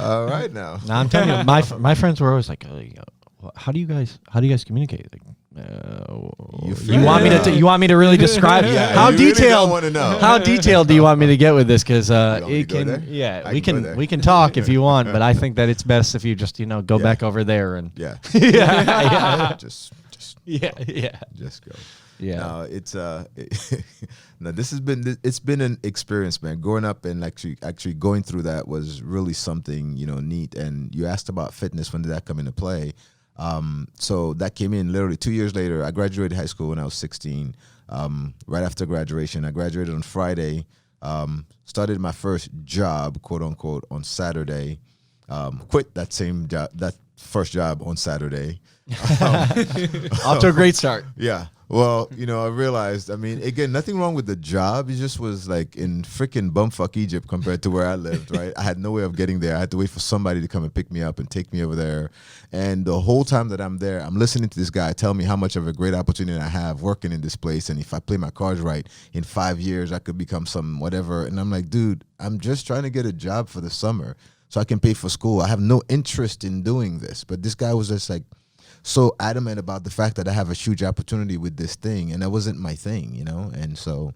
All right now. Now I'm telling you, my friends were always like, how do you guys communicate? Like, you want me to you want me to really describe Yeah, how you really detailed don't wanna know. how detailed do you want me to get with this? Because want me to it go can there? yeah I we can go can there. we can talk if you want, but I think that it's best if you just go back over there and Yeah. yeah just yeah just go. yeah. No, it's no, it's been an experience, man. Growing up and actually going through that was really something, neat. And you asked about fitness. When did that come into play? So that came in literally 2 years later. I graduated high school when I was 16. Right after graduation, I graduated on Friday. Started my first job, quote unquote, on Saturday. Quit that same job, that first job on Saturday. Off to a great start. Yeah. Well, I realized, again, nothing wrong with the job. It just was like in freaking bumfuck Egypt compared to where I lived, right? I had no way of getting there. I had to wait for somebody to come and pick me up and take me over there. And the whole time that I'm there, I'm listening to this guy tell me how much of a great opportunity I have working in this place. And if I play my cards right, in 5 years, I could become some whatever. And I'm like, dude, I'm just trying to get a job for the summer so I can pay for school. I have no interest in doing this. But this guy was just like, so adamant about the fact that I have a huge opportunity with this thing, and that wasn't my thing, and so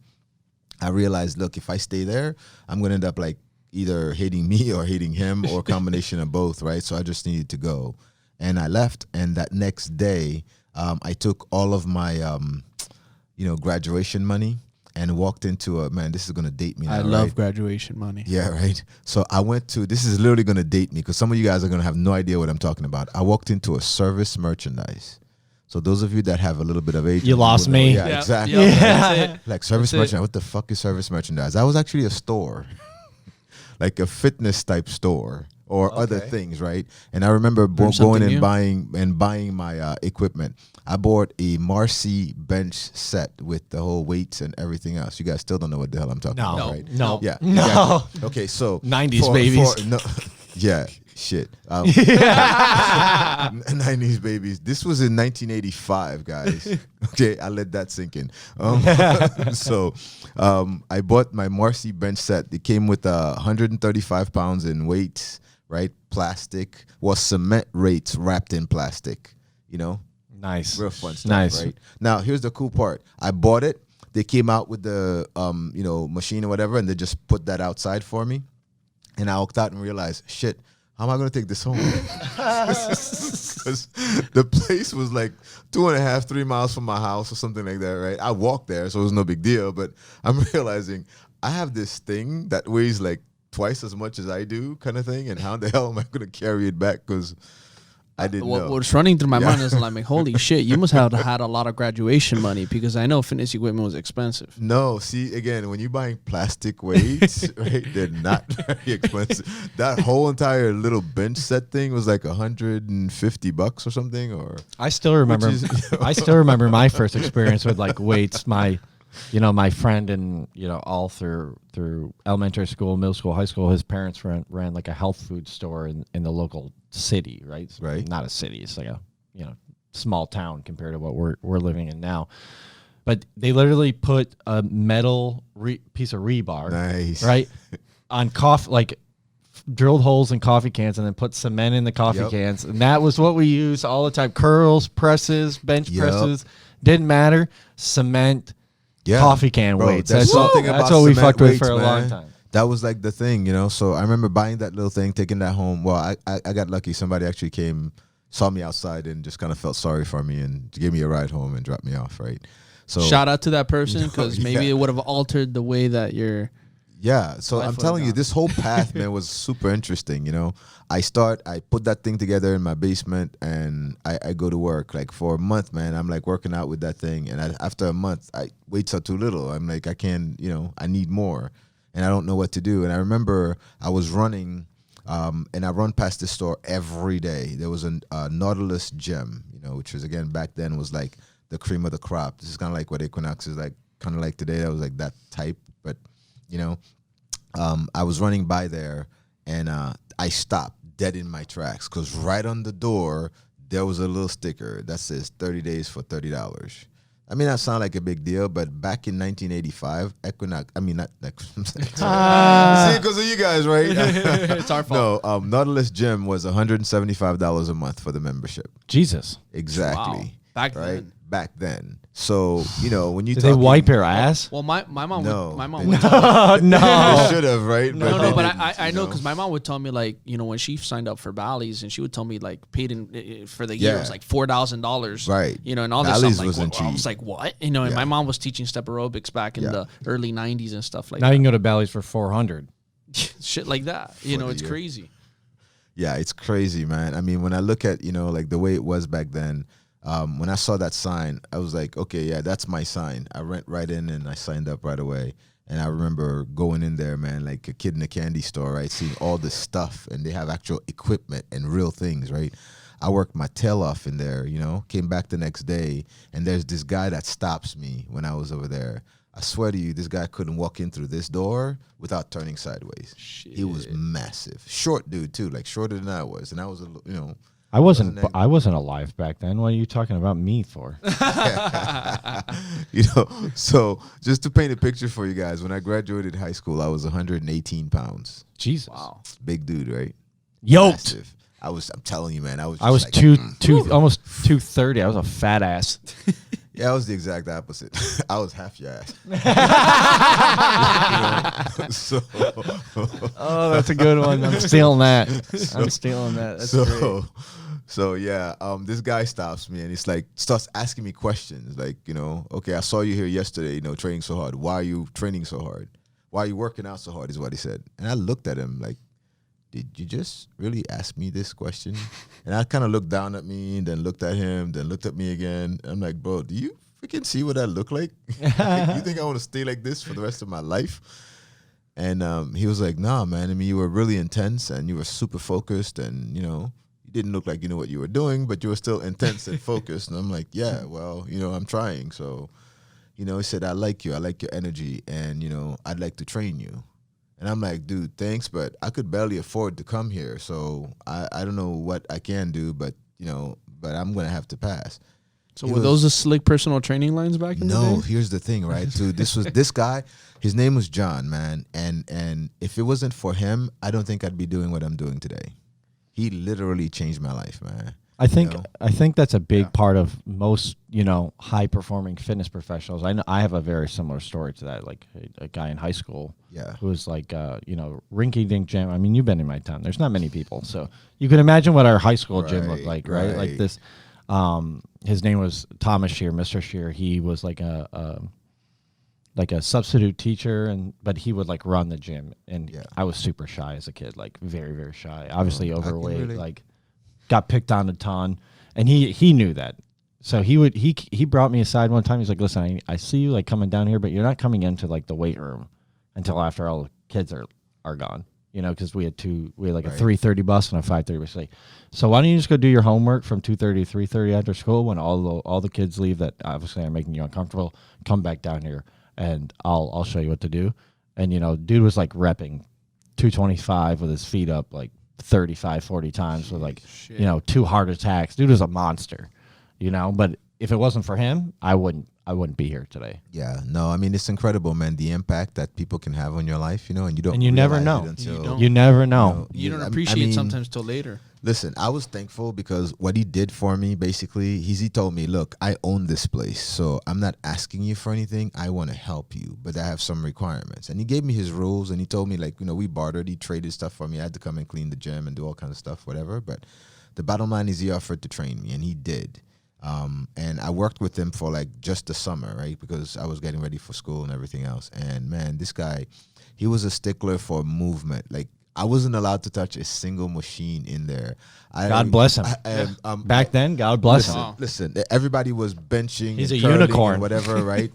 I realized, look, if I stay there, I'm gonna end up like either hating me or hating him or a combination of both, right? So I just needed to go, and I left. And that next day, I took all of my graduation money and walked into this is gonna date me now, I love right? graduation money. Yeah, right. So I went to, this is literally going to date me because some of you guys are going to have no idea what I'm talking about. I walked into a service merchandise. So those of you that have a little bit of age. You lost will know- me. Yeah, Yep, exactly. yep, Yeah. that's it. Like service That's it. merchandise. What the fuck is service merchandise? That was actually a store. Like a fitness type store or other Okay. things, right? And I remember Learn going something and new. buying my equipment. I bought a Marcy bench set with the whole weights and everything else. You guys still don't know what the hell I'm talking No. about, right? No. Yeah. No. exactly. Okay, so 90s babies. Yeah, shit. 90s babies. This was in 1985, guys. Okay, I let that sink in. So I bought my Marcy bench set. It came with 135 pounds in weights, right? Plastic. Cement rates wrapped in plastic, Nice. Real fun stuff, Nice. right? Now, here's the cool part. I bought it. They came out with the, machine or whatever, and they just put that outside for me. And I walked out and realized, shit, how am I going to take this home? Because the place was like 2.5, 3 miles from my house or something like that, right? I walked there, so it was no big deal. But I'm realizing I have this thing that weighs like twice as much as I do kind of thing. And how the hell am I going to carry it back? Because I didn't know. What's running through my Yeah. mind is like, holy shit, you must have had a lot of graduation money because I know fitness equipment was expensive. No, see, again, when you're buying plastic weights, right, they're not very expensive. That whole entire little bench set thing was like $150 or something, or I still remember. I still remember my first experience with like weights. My friend and all through elementary school, middle school, high school, his parents ran like a health food store in the local city, right? Right. Not a city. It's like a small town compared to what we're living in now. But they literally put a metal piece of rebar, nice, right, on coffee, like drilled holes in coffee cans, and then put cement in the coffee Yep. cans, and that was what we used all the time. Curls, presses, bench Yep. presses, didn't matter. Cement, Yeah. coffee can Bro, weights. there's That's what, something that's about what we cement fucked with weights, for a long man. time. That was like the thing, So I remember buying that little thing, taking that home. Well, I got lucky. Somebody actually came, saw me outside, and just kind of felt sorry for me and gave me a ride home and dropped me off, right? So shout out to that person, because maybe yeah. it would have altered the way that you're. Yeah, so life I'm would've telling you, gone. this whole path, man, was super interesting. I put that thing together in my basement, and I go to work. Like for a month, man, I'm like working out with that thing, and after a month, weights are too little. I'm like, I can't, I need more, and I don't know what to do. And I remember I was running, and I run past this store every day. There was a Nautilus gym, which was, again, back then was like the cream of the crop. This is kind of like what Equinox is like, kind of like today. That was like that type, but. I was running by there, and I stopped dead in my tracks, because right on the door there was a little sticker that says 30 days for $30. I mean, that sounds like a big deal, but back in 1985, Equinox, I mean, not see, because of you guys, right? It's our fault. No, Nautilus Gym was $175 a month for the membership. Jesus. Exactly. Wow. Back right? then. Back then. So, when you Did they wipe your ass? Well, my mom. No, My mom. they would didn't. tell me, They No. should have, right? no, they but didn't, I know, because my mom would tell me, like, when she signed up for Bally's, and she would tell me, like, paid in for the year, it was like $4,000, Right. And all this Bally's stuff. Like, wasn't I was cheap. like, what? And Yeah. my mom was teaching step aerobics back in Yeah. the early '90s and stuff like Now you that. can go to Bally's for 400. Shit like that. the It's year. crazy. Yeah, it's crazy, man. I mean, when I look at, like the way it was back then, when I saw that sign, I was like, okay, yeah, that's my sign. I went right in and I signed up right away. And I remember going in there, man, like a kid in a candy store, right? Seeing all this stuff, and they have actual equipment and real things, right? I worked my tail off in there, came back the next day, and there's this guy that stops me when I was over there. I swear to you, this guy couldn't walk in through this door without turning sideways. Shit. He was massive. Short dude, too, like shorter than I was. And I was, I wasn't Wasn't I wasn't alive back then. What are you talking about me for? So just to paint a picture for you guys, when I graduated high school, I was 118 pounds. Jesus. Wow. Big dude, right? Yoked. Massive. I'm telling you, man, I was just I was like, almost 230. I was a fat ass. Yeah, I was the exact opposite. I was half your ass. So, Oh, that's a good one. I'm stealing that. I'm stealing that. That's great. so yeah, this guy stops me and he's like, starts asking me questions like, okay, I saw you here yesterday, training so hard. Why are you training so hard? Why are you working out so hard is what he said. And I looked at him like, did you just really ask me this question? And I kind of looked down at me, and then looked at him, then looked at me again. I'm like, bro, do you freaking see what I look like? Like, you think I want to stay like this for the rest of my life? And he was like, nah, man. I mean, you were really intense, and you were super focused, and, you didn't look like you knew what you were doing, but you were still intense and focused. And I'm like, yeah, well, I'm trying. So, he said, I like you. I like your energy, and, I'd like to train you. And I'm like, dude, thanks, but I could barely afford to come here. So I don't know what I can do, but I'm going to have to pass. So were those the slick personal training lines back in the No, day? here's the thing, right? So this guy, his name was John, man. And if it wasn't for him, I don't think I'd be doing what I'm doing today. He literally changed my life, man. I think know? I think that's a big part of most, high performing fitness professionals. I know I have a very similar story to that. Like a guy in high school Yeah. who was like, rinky dink gym. I mean, you've been in my town. There's not many people, so you can imagine what our high school gym looked like, right? Like this. His name was Thomas Shear, Mr. Shear. He was like a substitute teacher, but he would like run the gym. And Yeah. I was super shy as a kid, like very, very shy. Obviously I can overweight, relate. like got picked on a ton. And he knew that. So he brought me aside one time. He's like, listen, I see you like coming down here, but you're not coming into like the weight room until after all the kids are gone. Because we had like a 3:30 bus and a 5:30 bus. Like, so why don't you just go do your homework from 2:30 to 3:30 after school when all the kids leave that obviously are making you uncomfortable. Come back down here and I'll show you what to do. And dude was like repping 225 with his feet up like 35, 40 times with like Shit. 2 heart attacks. Dude was a monster. But if it wasn't for him, I wouldn't be here today. Yeah, no, I mean, it's incredible, man, the impact that people can have on your life, and you don't And you never realize know. it until, don't. You never know. You don't I appreciate mean, sometimes till later. Listen, I was thankful because what he did for me, basically, he told me, look, I own this place, so I'm not asking you for anything. I want to help you, but I have some requirements. And he gave me his rules, and he told me, like, we bartered. He traded stuff for me. I had to come and clean the gym and do all kinds of stuff, whatever. But the bottom line is he offered to train me, and he did. And I worked with him for like just the summer, right? Because I was getting ready for school and everything else. And man, this guy, he was a stickler for movement. Like I wasn't allowed to touch a single machine in there. God bless him. Back then, God bless him. Wow. Listen, everybody was benching. He's and a curling unicorn. and whatever, right?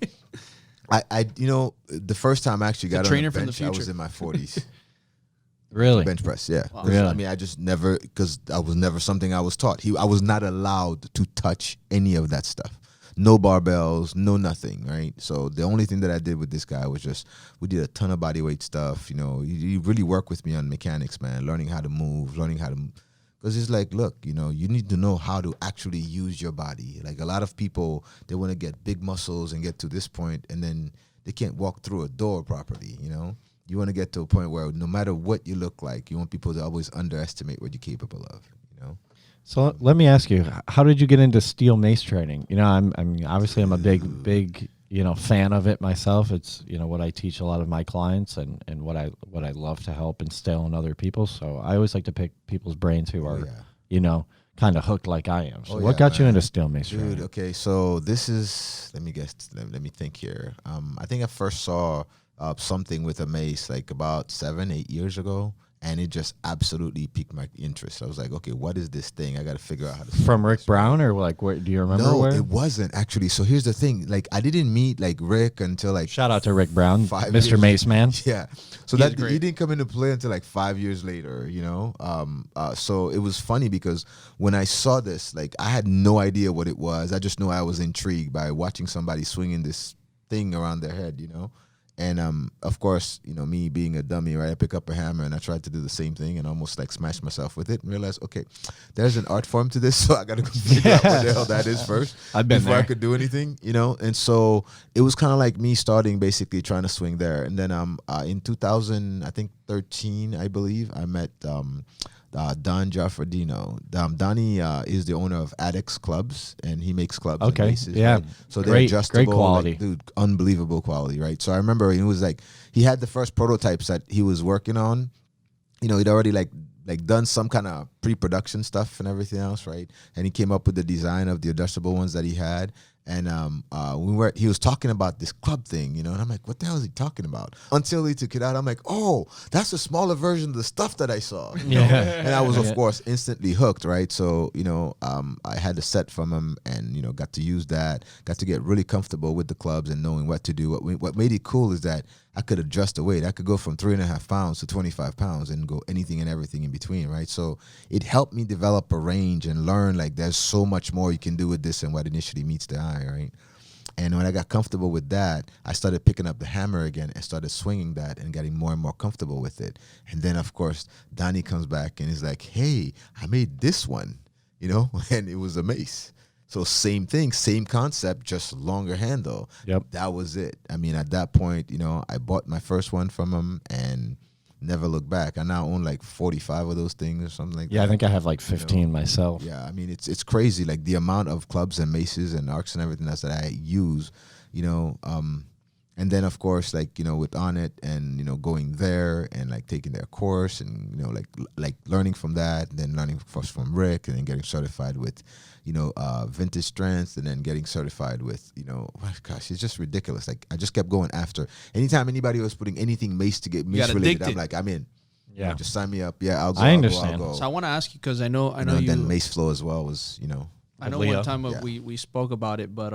The first time I actually got on a trainer from the bench, I future. was in my 40s. Really? Bench press, yeah. Wow. 'Cause, Really? I mean, I just never, because I was never something I was taught. I was not allowed to touch any of that stuff. No barbells, no nothing, right? So the only thing that I did with this guy was just, we did a ton of body weight stuff. You really work with me on mechanics, man, learning how to move, because it's like, look, you need to know how to actually use your body. Like a lot of people, they want to get big muscles and get to this point, and then they can't walk through a door properly, You want to get to a point where no matter what you look like, you want people to always underestimate what you're capable of, So let me ask you, how did you get into steel mace training? Obviously I'm a big, fan of it myself. It's, what I teach a lot of my clients and what I love to help instill in other people. So I always like to pick people's brains who are, kind of hooked like I am. So what got you into steel mace training? Dude, okay, so this is, let me think here. I think I first saw something with a mace like about 7-8 years ago, and it just absolutely piqued my interest. I was like, okay, what is this thing? I got to figure out how to. From Rick Brown, or like, where do you remember? No, where? it wasn't actually. So here's the thing: like, I didn't meet like Rick until like. Shout out to Rick Brown, 5 Mr. years. Mace Man. Yeah, so He's that great. he didn't come into play until like 5 years later. So it was funny because when I saw this, like, I had no idea what it was. I just know I was intrigued by watching somebody swinging this thing around their head. And of course, me being a dummy, right? I pick up a hammer and I tried to do the same thing and almost like smash myself with it and realized, okay, there's an art form to this, so I got to figure out what the hell that is first I've been before I there. could do anything, And so it was kind of like me starting basically trying to swing there. And then in 2013, I believe, I met Don Giaffredino. Donnie is the owner of Addicts Clubs, and he makes clubs. Okay, and maces, yeah. right? So they're Great adjustable, quality. like, dude, unbelievable quality, right? So I remember it was like he had the first prototypes that he was working on. He'd already like done some kind of pre-production stuff and everything else, right? And he came up with the design of the adjustable ones that he had. And he was talking about this club thing, and I'm like, what the hell is he talking about? Until he took it out, I'm like, oh, that's a smaller version of the stuff that I saw. And I was, of course, instantly hooked, right? So, I had a set from him and, got to use that, got to get really comfortable with the clubs and knowing what to do. What made it cool is that I could adjust the weight. I could go from 3.5 pounds to 25 pounds and go anything and everything in between, right? So it helped me develop a range and learn like there's so much more you can do with this than what initially meets the eye, right? And when I got comfortable with that, I started picking up the hammer again and started swinging that and getting more and more comfortable with it. And then, of course, Donnie comes back and is like, hey, I made this one, and it was a mace. So same thing, same concept, just longer handle. Yep. That was it. I mean, at that point, I bought my first one from him and never looked back. I now own like 45 of those things or something like that. Yeah, I think I have like 15 myself. Yeah, I mean, it's crazy, like the amount of clubs and maces and arcs and everything else that I use, and then of course, like, with On It and, going there and like taking their course and, like learning from that, and then learning first from Rick and then getting certified with, Vintage Strength, and then getting certified with, gosh, it's just ridiculous. Like I just kept going after. Anytime anybody was putting anything mace to get mace got related, I'm addicted. like, I'm in. Yeah. Just sign me up. Yeah, I'll go. I I'll understand. go. So I want to ask you, because I know And you. then Mace Flow as well was, I know Leo. one time Yeah. we spoke about it, but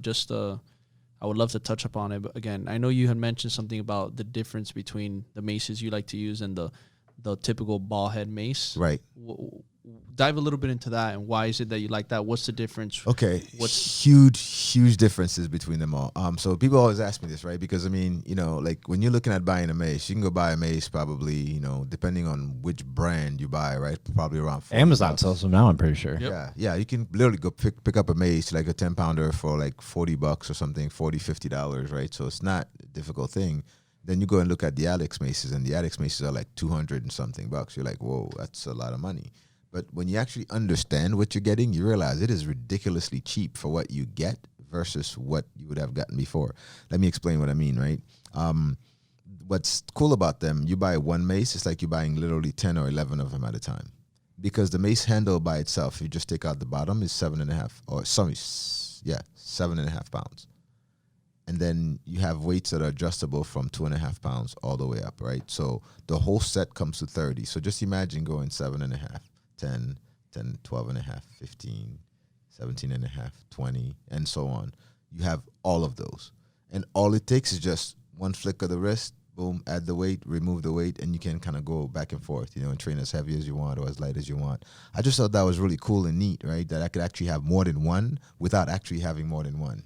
just I would love to touch upon it. But again, I know you had mentioned something about the difference between the maces you like to use and the typical ball head mace. right. Dive a little bit into that, and why is it that you like that? What's the difference? Okay, What's- huge differences between them all. So people always ask me this, right? Because I mean, like when you're looking at buying a mace, you can go buy a mace probably, depending on which brand you buy, right? Probably around $40. Amazon sells them now, I'm pretty sure. Yep. Yeah, you can literally go pick up a mace, like a 10-pounder for like $40 or something, $50, right? So it's not a difficult thing. Then you go and look at the Alex maces, and the Alex maces are like 200 and something bucks. You're like, whoa, that's a lot of money. But when you actually understand what you're getting, you realize it is ridiculously cheap for what you get versus what you would have gotten before. Let me explain what I mean, right? What's cool about them, you buy one mace, it's like you're buying literally 10 or 11 of them at a time. because the mace handle by itself, if you just take out the bottom, is 7.5 pounds. And then you have weights that are adjustable from 2.5 pounds all the way up, right? So the whole set comes to 30. So just imagine going 7.5, 10, 12.5, 15, 17.5, 20, and so on. You have all of those. And all it takes is just one flick of the wrist, boom, add the weight, remove the weight, and you can kind of go back and forth, and train as heavy as you want or as light as you want. I just thought that was really cool and neat, right? That I could actually have more than one without actually having more than one,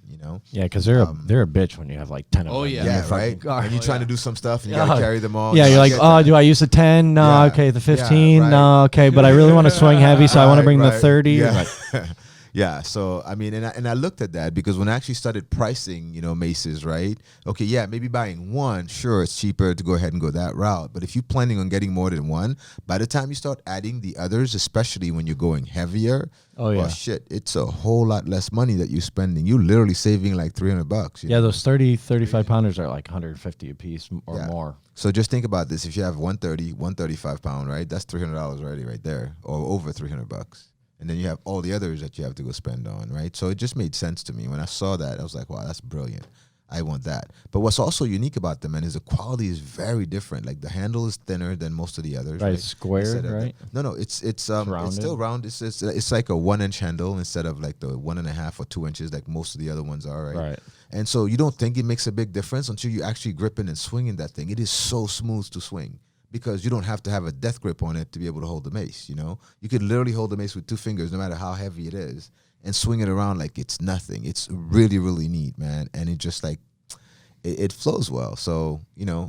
Yeah, because they're a bitch when you have like 10 of them. Oh, yeah. Yeah, right? And you're trying to do some stuff, and you got to carry them all. Yeah, you're like, do I use the 10? No, Yeah. okay, the 15? right. No, okay, but I really want to swing heavy, so I want to bring the 30. Yeah. Like, Yeah, so I mean, and I looked at that because when I actually started pricing, maces, right? Okay, yeah, maybe buying one, sure, it's cheaper to go ahead and go that route. But if you're planning on getting more than one, by the time you start adding the others, especially when you're going heavier, well, shit, it's a whole lot less money that you're spending. You're literally saving like $300. Yeah, those 30, 35 pounders are like 150 a piece or more. So just think about this: if you have 135 pound, right? That's $300 already, right there, or over $300. And then you have all the others that you have to go spend on, right? So it just made sense to me. When I saw that, I was like, wow, that's brilliant. I want that. But what's also unique about them, man, is the quality is very different. Like the handle is thinner than most of the others. Right, it's square, right? No, it's still round. It's like a 1-inch handle instead of like the 1.5 or 2 inches like most of the other ones are, right? Right. And so you don't think it makes a big difference until you actually gripping and swinging that thing. It is so smooth to swing, because you don't have to have a death grip on it to be able to hold the mace, You could literally hold the mace with 2 fingers, no matter how heavy it is, and swing it around like it's nothing. It's really, really neat, man. And it just like, it flows well. So,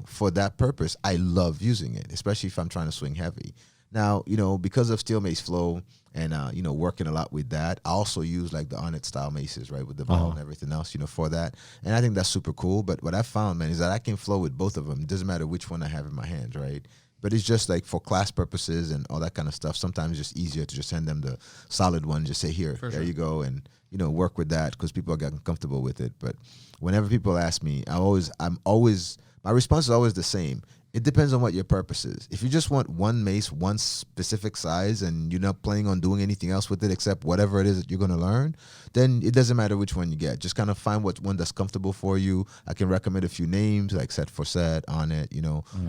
for that purpose, I love using it, especially if I'm trying to swing heavy. Now, because of steel mace flow and, working a lot with that, I also use like the Onnit style maces, right, with the ball and everything else, for that. And I think that's super cool. But what I found, man, is that I can flow with both of them. It doesn't matter which one I have in my hands, right? But it's just like for class purposes and all that kind of stuff. Sometimes it's just easier to just send them the solid one, just say, here, there you go, and work with that because people are getting comfortable with it. But whenever people ask me, my response is always the same. It depends on what your purpose is. If you just want one mace, one specific size, and you're not planning on doing anything else with it except whatever it is that you're going to learn, then it doesn't matter which one you get. Just kind of find what one that's comfortable for you. I can recommend a few names like Set for Set, Onnit.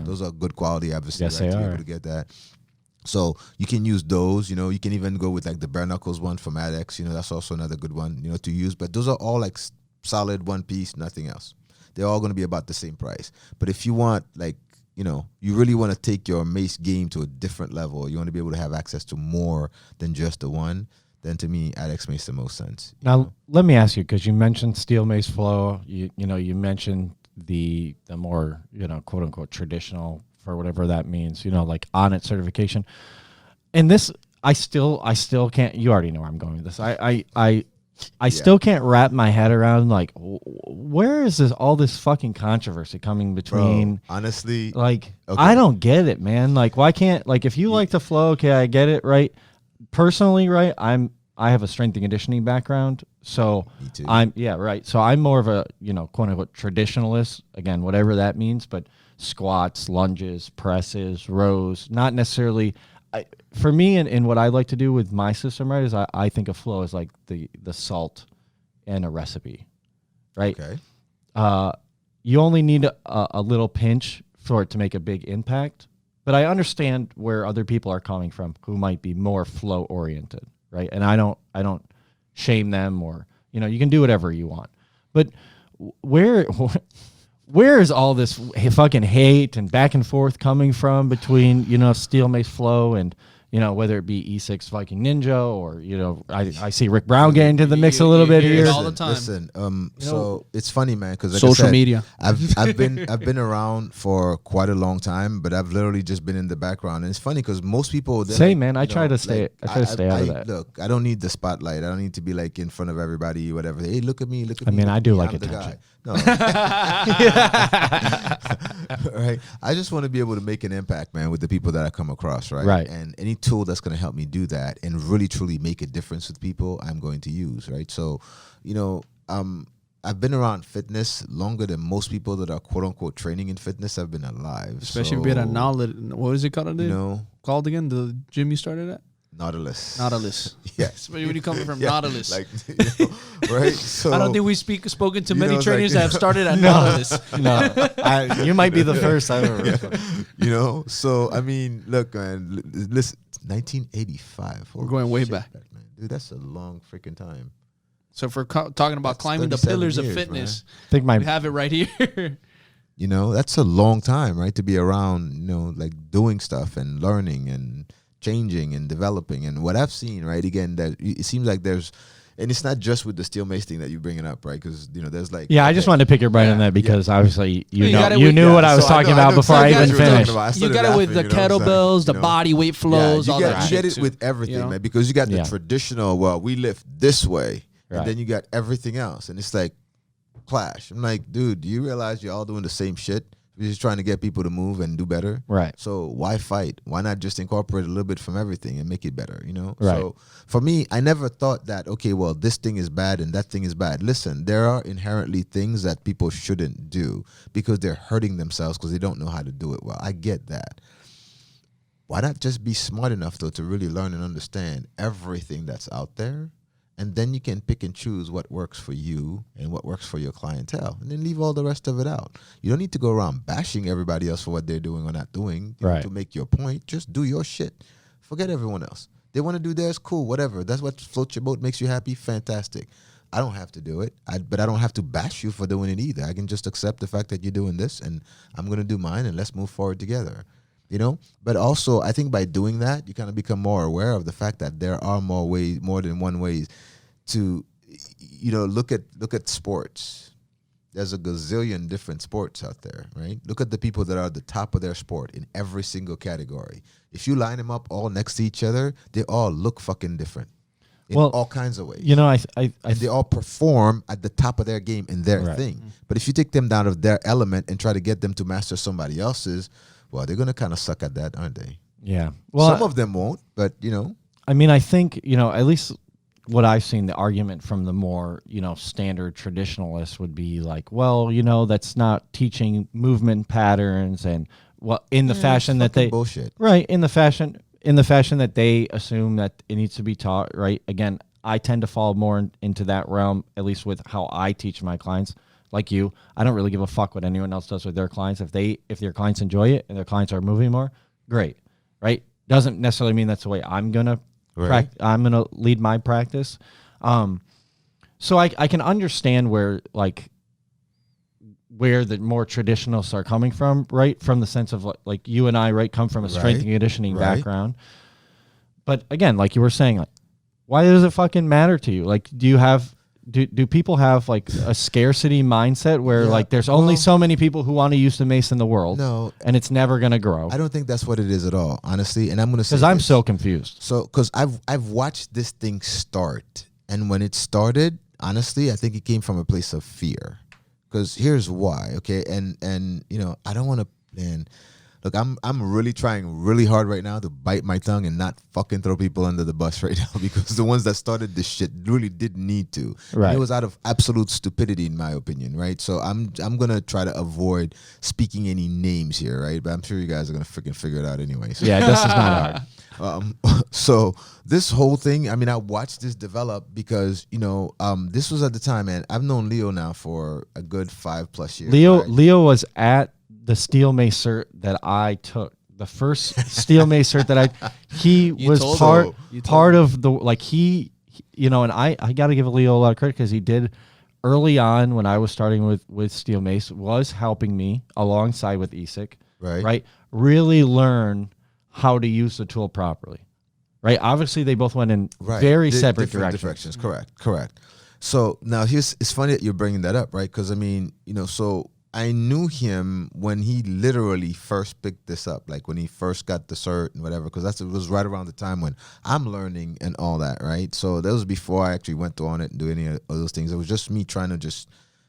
Those are good quality, obviously, yes, right, to they be are. able to get that. So you can use those. You can even go with like the bare knuckles one from Adex. That's also another good one, to use. But those are all like solid one piece, nothing else. They're all going to be about the same price. But if you want like, you really want to take your mace game to a different level, you want to be able to have access to more than just the one, then to me, Adex makes the most sense. Now, let me ask you, because you mentioned steel mace flow, you mentioned the more, quote unquote traditional, for whatever that means, like Onnit certification. And this, I still can't, you already know where I'm going with this. I still can't wrap my head around like where is all this fucking controversy coming between? Bro, honestly, like I don't get it, man. Like why can't, like if you like to flow, okay, I get it, right? Personally, right? I have a strength and conditioning background, so me too. So I'm more of a quote unquote traditionalist, again, whatever that means, but squats, lunges, presses, rows, not necessarily. For me, and what I like to do with my system, right, is I think of flow as like the salt in a recipe, right? Okay. You only need a little pinch for it to make a big impact. But I understand where other people are coming from who might be more flow oriented, right? And I don't shame them, or you can do whatever you want. But where is all this fucking hate and back and forth coming from between, steel mace flow and, whether it be E6 Viking Ninja or, I see Rick Brown get into the mix a little bit here. All the time. Listen, so it's funny, man, because like social I said, media. I've been around for quite a long time, but I've literally just been in the background. And it's funny because most people same, man. I try to stay out of that. Look, I don't need the spotlight. I don't need to be like in front of everybody, whatever. Hey, look at me, look at I me. mean, I do like I'm the attention. guy. No. Right. I just want to be able to make an impact, man, with the people that I come across, right? Right. And any tool that's going to help me do that and really truly make a difference with people, I'm going to use, right? So, I've been around fitness longer than most people that are quote unquote training in fitness have been alive. Especially if you're at knowledge. What is it called? Called again? The gym you started at? Nautilus. Yeah. Especially when you come from Yeah, Nautilus. like, right? So I don't think we've spoken to many it's trainers like, that have started at Nautilus. No, you might be the first I've ever. So I mean, look, man, listen, 1985. We're going way Shit, back. man. Dude, that's a long freaking time. So if we're talking about That's climbing the 37 pillars years, of fitness, I think we have it right here. That's a long time, right? To be around, like doing stuff and learning and changing and developing. And what I've seen, right, again, that it seems like there's, and it's not just with the steel mace thing that you're bringing up, right? Because, there's like. Yeah, I just wanted to pick your brain on that because obviously you knew what I was talking about before I even finished. You got it with the kettlebells, the body weight flows, all that shit. You get it with everything, man, because you got the traditional, well, we lift this way, and then you got everything else. And it's like, clash. I'm like, dude, do you realize you're all doing the same shit? We're just trying to get people to move and do better. Right. So why fight? Why not just incorporate a little bit from everything and make it better, Right. So for me, I never thought that, okay, well, this thing is bad and that thing is bad. Listen, there are inherently things that people shouldn't do because they're hurting themselves because they don't know how to do it well. I get that. Why not just be smart enough, though, to really learn and understand everything that's out there? And then you can pick and choose what works for you and what works for your clientele. And then leave all the rest of it out. You don't need to go around bashing everybody else for what they're doing or not doing to make your point. Just do your shit. Forget everyone else. They want to do theirs, cool, whatever. That's what floats your boat, makes you happy, fantastic. I don't have to do it, but I don't have to bash you for doing it either. I can just accept the fact that you're doing this, and I'm going to do mine, and let's move forward together. But also I think by doing that, you kind of become more aware of the fact that there are more than one way to, look at sports. There's a gazillion different sports out there, right? Look at the people that are at the top of their sport in every single category. If you line them up all next to each other, they all look fucking different in all kinds of ways. And they all perform at the top of their game in their thing. But if you take them down of their element and try to get them to master somebody else's, well, they're going to kind of suck at that, aren't they? Yeah. Well, some of them won't, but, I mean, I think, at least what I've seen, the argument from the more, standard traditionalists would be like, well, that's not teaching movement patterns and, well, in the fashion that they bullshit. Right, in the fashion that they assume that it needs to be taught, right? Again, I tend to fall more into that realm, at least with how I teach my clients. Like you, I don't really give a fuck what anyone else does with their clients. If their clients enjoy it and their clients are moving more, great, right? Doesn't necessarily mean that's the way I'm gonna I'm gonna lead my practice. So I can understand where the more traditionalists are coming from, right? From the sense of like you and I, right, come from a strength and conditioning background. But again, like you were saying, why does it fucking matter to you? Like, do people have like a scarcity mindset where there's only so many people who want to use the mace in the world? No, and it's never going to grow. I don't think that's what it is at all, honestly. And I'm going to say because I'm so confused. So because I've watched this thing start, and when it started, honestly, I think it came from a place of fear. Because here's why, okay? And I don't want to. And look, I'm really trying really hard right now to bite my tongue and not fucking throw people under the bus right now, because the ones that started this shit really didn't need to. Right. It was out of absolute stupidity, in my opinion, right? So I'm gonna try to avoid speaking any names here, right? But I'm sure you guys are gonna freaking figure it out anyway. So. Yeah, this is not hard. So this whole thing, I mean, I watched this develop because this was at the time, man. I've known Leo now for a good 5+ years. Leo was at the steel mace cert that I took, the first steel mace cert that he was part of the, like he and I got to give Leo a lot of credit because he did early on when I was starting with steel mace, was helping me alongside with ESIC, right? Really learn how to use the tool properly, right? Obviously they both went in very separate directions. Correct. So now it's funny that you're bringing that up, right? Because I mean, so I knew him when he literally first picked this up, like when he first got the cert and whatever, because it was right around the time when I'm learning and all that, right? So that was before I actually went on it and do any of those things. It was just me trying to just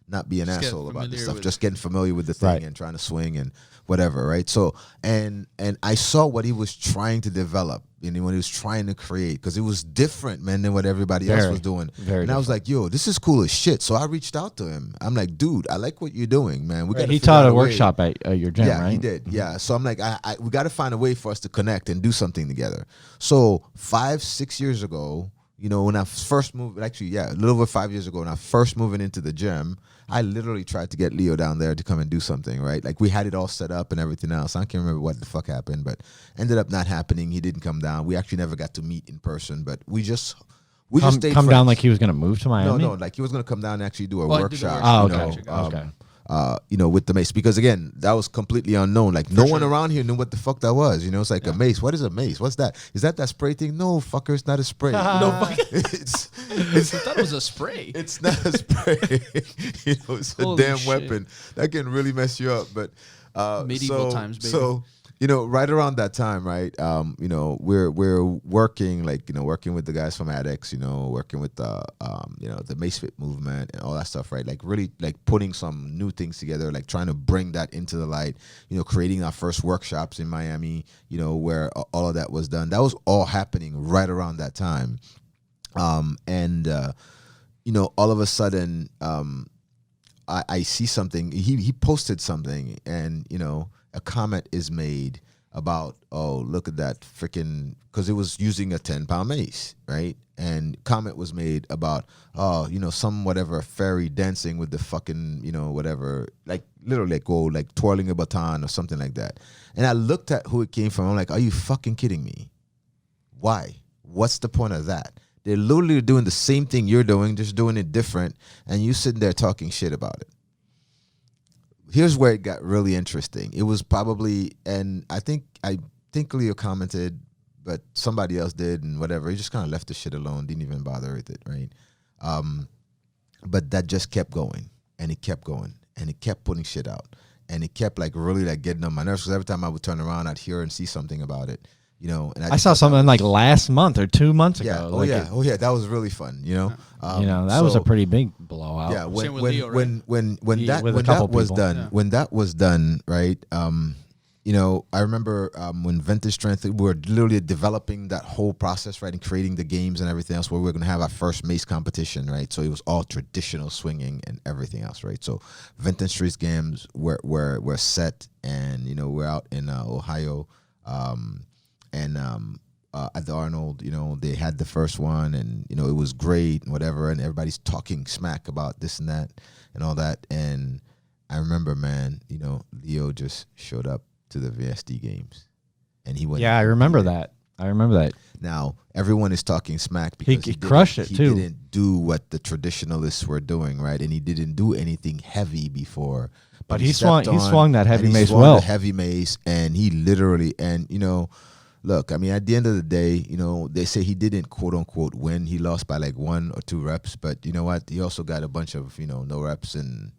not be an Just get asshole about this familiar stuff. with Just getting familiar with the thing Right. and trying to swing and whatever, right? So, and I saw what he was trying to develop, when he was trying to create, because it was different, man, than what everybody else was doing. Very and I was different. like, yo, this is cool as shit. So I reached out to him. I'm like, dude, I like what you're doing, man. We got He taught a workshop at your gym, yeah, right? he did. Yeah. So I'm like, we got to find a way for us to connect and do something together. So 5-6 years ago, when I first moved, actually, yeah, a little over 5 years ago, when I first moving into the gym, I literally tried to get Leo down there to come and do something, right? Like we had it all set up and everything else. I can't remember what the fuck happened, but ended up not happening. He didn't come down. We actually never got to meet in person, but we just stayed come down friends. like he was going to move to Miami? No, like he was going to come down and actually do a Oh, I did the workshop. workshop. Oh, okay. Gotcha. With the mace, because again, that was completely unknown. Like no one sure. around here knew what the fuck that was. It's like a mace. What is a mace? What's that? Is that spray thing? No, fucker, it's not a spray. it's I thought it was a spray. it's not a spray. It's a Holy damn shit. weapon that can really mess you up. But Medieval times, baby. So right around that time, right? We're working working with the guys from Addicts, working with the MaceFit movement and all that stuff, right? Like really like putting some new things together, like trying to bring that into the light, creating our first workshops in Miami, where all of that was done. That was all happening right around that time. All of a sudden, I see something. He posted something, and a comment is made about, oh, look at that freaking, because it was using a 10-pound mace, right? And comment was made about, oh, some whatever fairy dancing with the fucking, whatever, like literally like twirling a baton or something like that. And I looked at who it came from. I'm like, are you fucking kidding me? Why? What's the point of that? They're literally doing the same thing you're doing, just doing it different, and you sitting there talking shit about it. Here's where it got really interesting. It was probably, and I think Leo commented, but somebody else did, and whatever. He just kind of left the shit alone, didn't even bother with it, right? But that just kept going, and it kept going, and it kept putting shit out, and it kept like really like getting on my nerves, because every time I would turn around, I'd hear and see something about it. And I saw something like last month or 2 months yeah, ago. That was really fun. That was a pretty big blowout. Yeah, Same with Leo, right? when that was done, Yeah. when that was done, right? I remember when Vintage Strength, we were literally developing that whole process, right, and creating the games and everything else, where we were going to have our first mace competition, right? So it was all traditional swinging and everything else, right? So Vintage Street games were set, and we're out in Ohio. At the Arnold, they had the first one, and it was great and whatever, and everybody's talking smack about this and that and all that. And I remember, man, Leo just showed up to the VST games, and he went. Yeah, I remember that. Now everyone is talking smack because He crushed it, he too. didn't do what the traditionalists were doing, right? And he didn't do anything heavy before. But he stepped swung that heavy and he mace swung well. the heavy mace, and he literally, and look, I mean, at the end of the day, they say he didn't quote unquote win. He lost by like 1 or 2 reps, but you know what? He also got a bunch of no reps and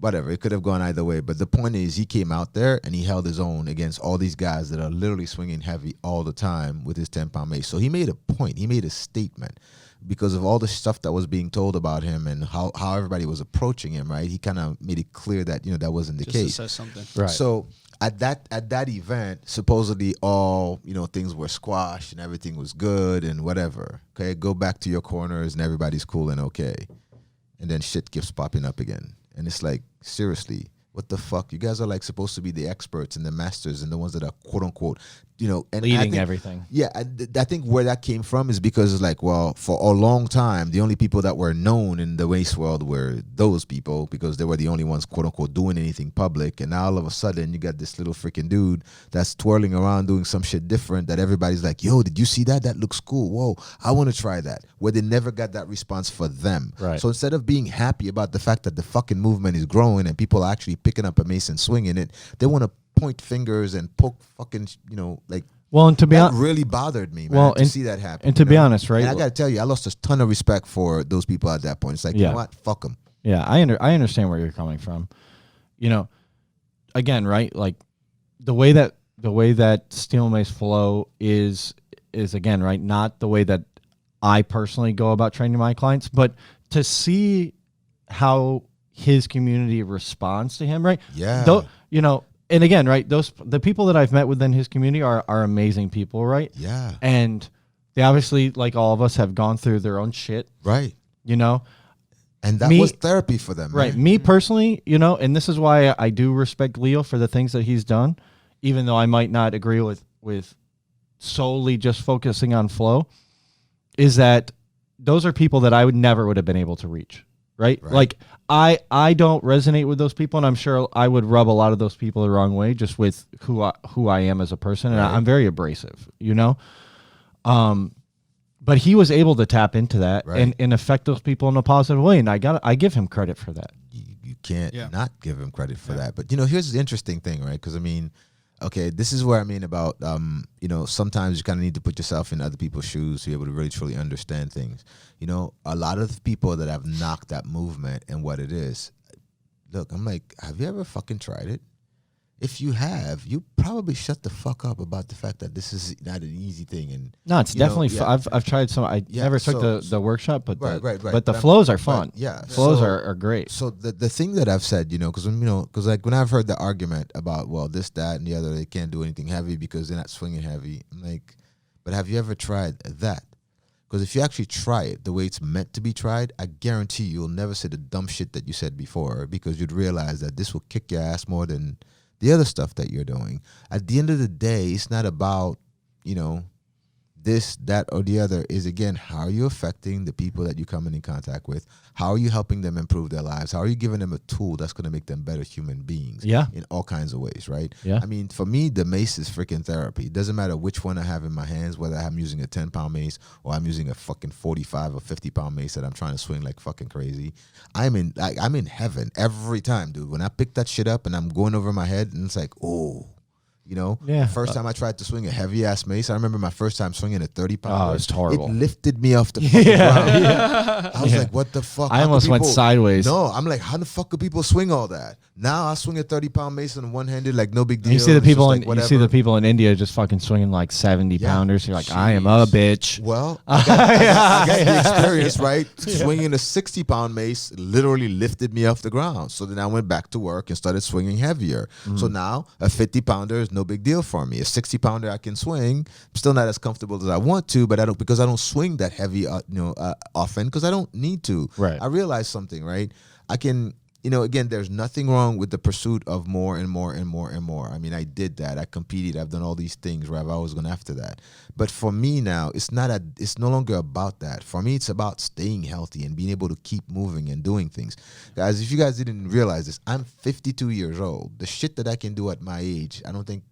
whatever. It could have gone either way. But the point is, he came out there and he held his own against all these guys that are literally swinging heavy all the time with his 10-pound mace. So he made a point. He made a statement because of all the stuff that was being told about him and how everybody was approaching him. Right? He kind of made it clear that that wasn't the Just case. to say something. Right. So at that event, supposedly all things were squashed and everything was good and whatever. Okay, go back to your corners and everybody's cool and okay, and then shit keeps popping up again, and it's like, seriously, what the fuck? You guys are like supposed to be the experts and the masters and the ones that are quote unquote, and Leading I think, everything. Yeah, I think where that came from is because it's like, well, for a long time, the only people that were known in the race world were those people because they were the only ones quote unquote doing anything public. And now all of a sudden, you got this little freaking dude that's twirling around doing some shit different that everybody's like, yo, did you see that? That looks cool. Whoa, I want to try that. Where they never got that response for them. Right. So instead of being happy about the fact that the fucking movement is growing and people are actually picking up a mace and swinging it, they want to point fingers and poke fucking, like. Well, and to be That honest, really bothered me, man, to see that happen. and to be honest, right? And I got to tell you, I lost a ton of respect for those people at that point. It's like, you know what? Fuck them. Yeah, I understand where you're coming from. Again, right? Like the way that steel mace flow is again, right? Not the way that I personally go about training my clients, but to see how his community responds to him, right? Yeah. And again, right, the people that I've met within his community are amazing people, right? Yeah. And they obviously, like all of us, have gone through their own shit, Right. And that Me- was therapy for them. right? Man. Me personally, and this is why I do respect Leo for the things that he's done, even though I might not agree with solely just focusing on flow, is that those are people that I would have been able to reach, right? Like I don't resonate with those people, and I'm sure I would rub a lot of those people the wrong way just with who I am as a person, and I'm very abrasive, But he was able to tap into that and affect those people in a positive way, and I give him credit for that. You can't not give him credit for that. But here's the interesting thing, right? Because okay, this is where I mean about sometimes you kind of need to put yourself in other people's shoes to be able to really truly understand things. A lot of the people that have knocked that movement and what it is. Look, I'm like, have you ever fucking tried it? If you have, you probably shut the fuck up about the fact that this is not an easy thing. And no, it's definitely. I've tried some. I never took the workshop, but but the flows are fun. Flows are great. So the thing that I've said, because like when I've heard the argument about this, that, and the other, they can't do anything heavy because they're not swinging heavy. I'm like, but have you ever tried that? Because if you actually try it the way it's meant to be tried, I guarantee you'll never say the dumb shit that you said before, because you'd realize that this will kick your ass more than the other stuff that you're doing. At the end of the day, it's not about, this, that, or the other. Is again, how are you affecting the people that you come in contact with? How are you helping them improve their lives? How are you giving them a tool that's going to make them better human beings? Yeah. In all kinds of ways, right? Yeah. I mean, for me, the mace is freaking therapy. It doesn't matter which one I have in my hands, whether I'm using a 10-pound mace or I'm using a fucking 45 or 50-pound mace that I'm trying to swing like fucking crazy. I'm in heaven every time, dude. When I pick that shit up and I'm going over my head and it's like, oh. First time I tried to swing a heavy ass mace, I remember my first time swinging a 30-pound. Oh, it's horrible. It lifted me off the fucking ground. I was like, what the fuck? I almost went sideways. No, I'm like, how the fuck do people swing all that? Now I swing a 30-pound mace on one-handed, like no big deal. You see the people in India just fucking swinging like 70-pounders. You're like, I am a bitch. Well, I got the experience, right? Swinging a 60-pound mace literally lifted me off the ground. So then I went back to work and started swinging heavier. So now a 50-pounder is no big deal for me. A 60-pounder I can swing. I'm still not as comfortable as I want to, but I don't swing that heavy, often because I don't need to. Right. I realized something, right? I can. Again, there's nothing wrong with the pursuit of more and more and more and more. I mean, I did that. I competed. I've done all these things where I've always gone after that. But for me now, it's no longer about that. For me, it's about staying healthy and being able to keep moving and doing things. Guys, if you guys didn't realize this, I'm 52 years old. The shit that I can do at my age, I don't think.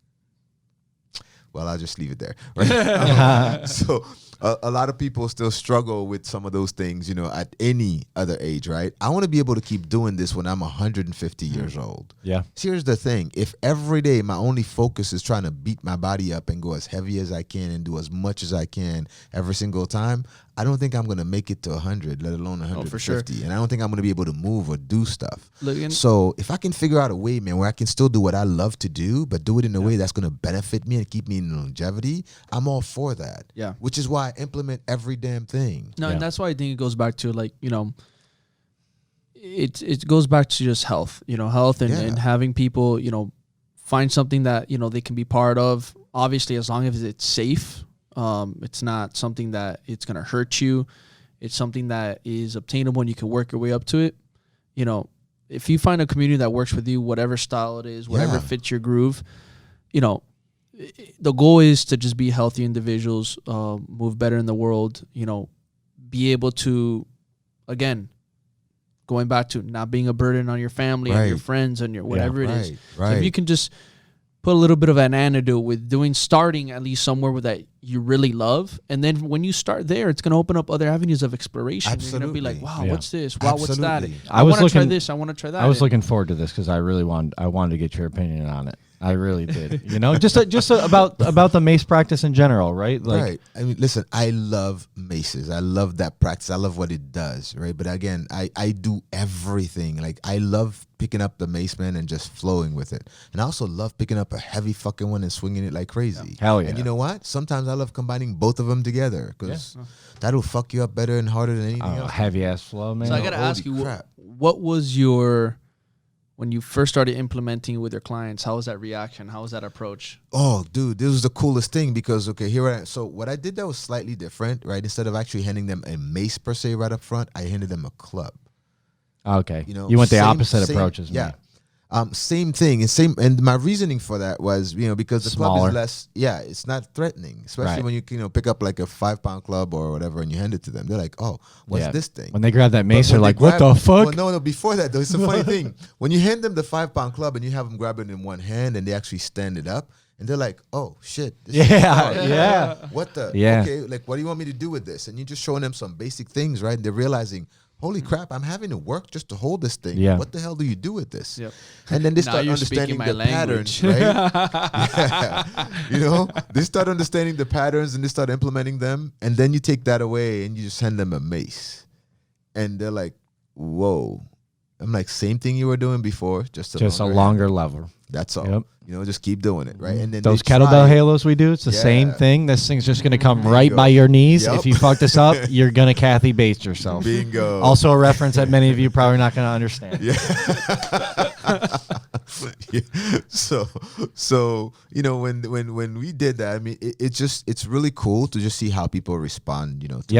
Well, I'll just leave it there. Right? So a lot of people still struggle with some of those things, at any other age, right? I want to be able to keep doing this when I'm 150 years old. Yeah. Here's the thing. If every day my only focus is trying to beat my body up and go as heavy as I can and do as much as I can every single time, I don't think I'm going to make it to 100, let alone 150. For sure. And I don't think I'm going to be able to move or do stuff. Look, So if I can figure out a way, man, where I can still do what I love to do, but do it in a way that's going to benefit me and keep me in longevity, I'm all for that. Yeah. Which is why I implement every damn thing. No, and that's why I think it goes back to it goes back to just health, health and having people, find something that, they can be part of. Obviously, as long as it's safe. It's not something that it's going to hurt you. It's something that is obtainable and you can work your way up to it. If you find a community that works with you, whatever style it is, whatever fits your groove, the goal is to just be healthy individuals, move better in the world, be able to, again, going back to not being a burden on your family and your friends and your whatever it is. Right. So if you can just put a little bit of an antidote with starting at least somewhere with that you really love. And then when you start there, it's going to open up other avenues of exploration. Absolutely. You're going to be like, wow, what's this? Wow, what's that? Absolutely. I want to try this. I want to try that. I was looking forward to this because I wanted to get your opinion on it. I really did. Just about the mace practice in general, right? Right. I mean, listen, I love maces. I love that practice. I love what it does, right? But again, I do everything. Like, I love picking up the mace, man, and just flowing with it. And I also love picking up a heavy fucking one and swinging it like crazy. Hell yeah. And you know what? Sometimes I love combining both of them together because that'll fuck you up better and harder than anything else. Heavy ass flow, man. So I got to Holy ask you, crap. what was your, when you first started implementing with your clients, how was that reaction? How was that approach? Oh, dude, this was the coolest thing because, okay, so what I did that was slightly different, right? Instead of actually handing them a mace per se right up front, I handed them a club. Okay. You went the opposite approach as me. Yeah. Same thing. And my reasoning for that was, because the club is less, it's not threatening, especially when you pick up like a 5-pound club or whatever and you hand it to them. They're like, oh, what's this thing? When they grab that mace, they're like, what the fuck? Well, no, before that, though, it's a funny thing. When you hand them the 5-pound club and you have them grab it in one hand and they actually stand it up, and they're like, oh, shit. This is hard. Yeah. What the? Yeah. Okay, like, what do you want me to do with this? And you're just showing them some basic things, right? And they're realizing, holy crap, I'm having to work just to hold this thing. Yeah. What the hell do you do with this? Yep. And then they start understanding the patterns, right? Yeah. They start understanding the patterns and they start implementing them. And then you take that away and you just hand them a mace. And they're like, whoa. I'm like, same thing you were doing before, just a longer level. That's all. Yep. Just keep doing it, right? And then those kettlebell halos we do, it's the same thing. This thing's just going to come right by your knees. Yep. If you fuck this up, you're going to Kathy Bates yourself. Bingo. Also a reference that many of you probably not going to understand. Yeah. So when we did that, I mean, it's really cool to just see how people respond, to it.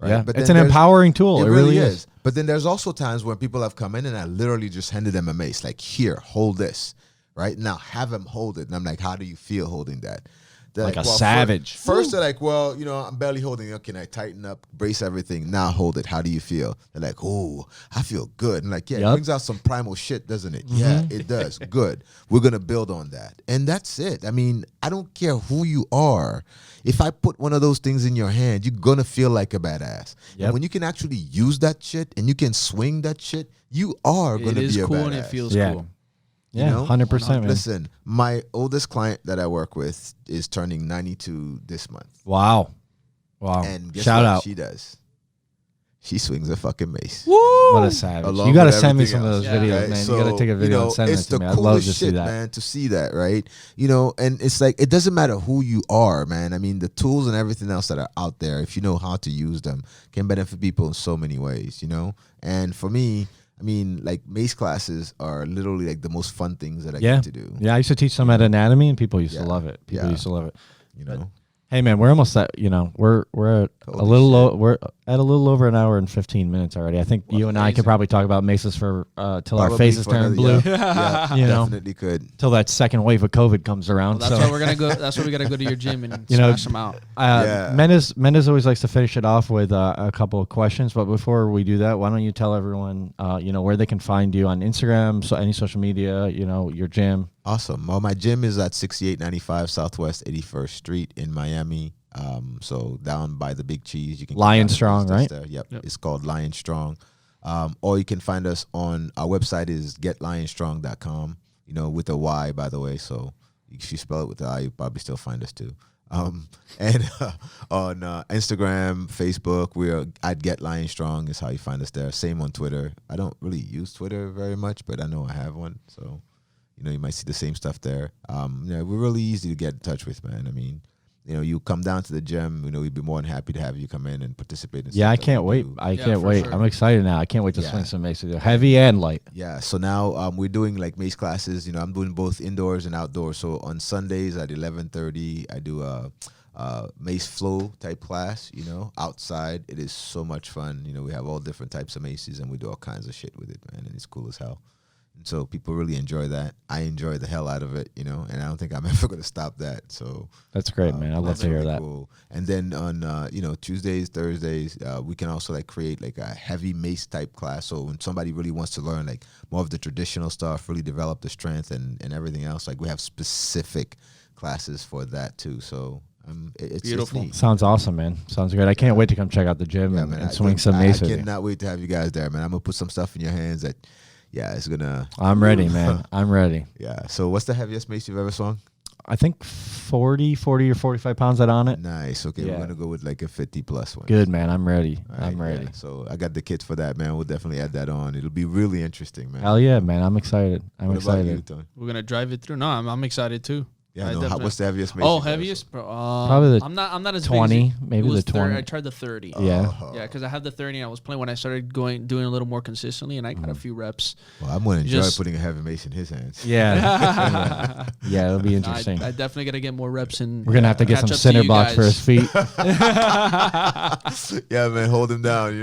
Right? Yeah, but it's an empowering tool. It really is. But then there's also times when people have come in and I literally just handed them a mace, like, here, hold this. Right now, have them hold it. And I'm like, how do you feel holding that? They're like a savage. First, they're like, well, I'm barely holding it. Can I tighten up, brace everything? Now hold it. How do you feel? They're like, oh, I feel good. And like, it brings out some primal shit, doesn't it? Mm-hmm. Yeah, it does. Good. We're going to build on that. And that's it. I mean, I don't care who you are. If I put one of those things in your hand, you're going to feel like a badass. Yep. And when you can actually use that shit and you can swing that shit, you are going to be a badass. It is cool and it feels cool. Yeah, 100%. Man. Listen, my oldest client that I work with is turning 92 this month. Wow. And guess Shout what out. she does? She swings a fucking mace. Woo! What a savage. You got to send me some of those videos, right? man. So, you got to take a video and send it to me. I'd love to see that. Man, to see that, right? And it's like, it doesn't matter who you are, man. I mean, the tools and everything else that are out there, if you know how to use them, can benefit people in so many ways, And for me, I mean, like, mace classes are literally like the most fun things that I get to do. Yeah, I used to teach some at anatomy, and people used to love it. People used to love it. Hey man, we're almost at we're at a little over an hour and 15 minutes already. I think you and I could probably talk about maces for till our faces turn blue. Yeah, definitely could. Till that second wave of COVID comes around. Well, that's why we're gonna go. That's why we gotta go to your gym and smash them out. Mendes always likes to finish it off with a couple of questions. But before we do that, why don't you tell everyone where they can find you on Instagram, so any social media, your gym. Awesome. Well, my gym is at 6895 Southwest 81st Street in Miami. So down by the Big Cheese. You can Lion Strong, right? Yep. It's called Lion Strong. Or you can find us on our website is getlionstrong.com, with a Y, by the way. So if you spell it with the I, you'll probably still find us too. And on Instagram, Facebook, we're at Get Lion Strong is how you find us there. Same on Twitter. I don't really use Twitter very much, but I know I have one. So, you might see the same stuff there. We're really easy to get in touch with, man. I mean, you come down to the gym, we'd be more than happy to have you come in and participate in I can't wait. I can't wait. Sure. I'm excited now. I can't wait to swing some mace with you. Heavy and light. Yeah. So now we're doing like mace classes. I'm doing both indoors and outdoors. So on Sundays at 11:30, I do a mace flow type class, outside. It is so much fun. We have all different types of maces and we do all kinds of shit with it, man. And it's cool as hell. And so people really enjoy that. I enjoy the hell out of it, and I don't think I'm ever going to stop that. So that's great, man. I love to hear that. Cool. And then on, Tuesdays, Thursdays, we can also like create like a heavy mace type class. So when somebody really wants to learn like more of the traditional stuff, really develop the strength and everything else, like we have specific classes for that too. So it's beautiful. Neat. Sounds awesome, man. Sounds great. I can't wait to come check out the gym and swing some mace with you. I cannot wait to have you guys there, man. I'm going to put some stuff in your hands that, it's gonna. I'm ready, man. I'm ready. Yeah. So, what's the heaviest mace you've ever swung? I think 40 or 45 pounds on it. Nice. Okay, we're gonna go with like a 50+ one. Good, man. I'm ready. Right, I'm ready. Yeah. So I got the kits for that, man. We'll definitely add that on. It'll be really interesting, man. Hell yeah, man. I'm excited. I'm what excited. about you, Tony? We're gonna drive it through. No, I'm excited too. Yeah, I no. definitely- What's the heaviest mace? Oh, you got? heaviest, bro. Probably the I'm not as 20, big as maybe it was the 20. I tried the 30. Yeah. Yeah, because I had the 30 and I was playing when I started doing a little more consistently, and I got a few reps. Well, I'm gonna enjoy Just- putting a heavy mace in his hands. Yeah. Yeah, it'll be I interesting. definitely gotta get more reps in. We're gonna have to get catch some up to cinder you blocks for guys. his feet. Yeah, man, hold him down.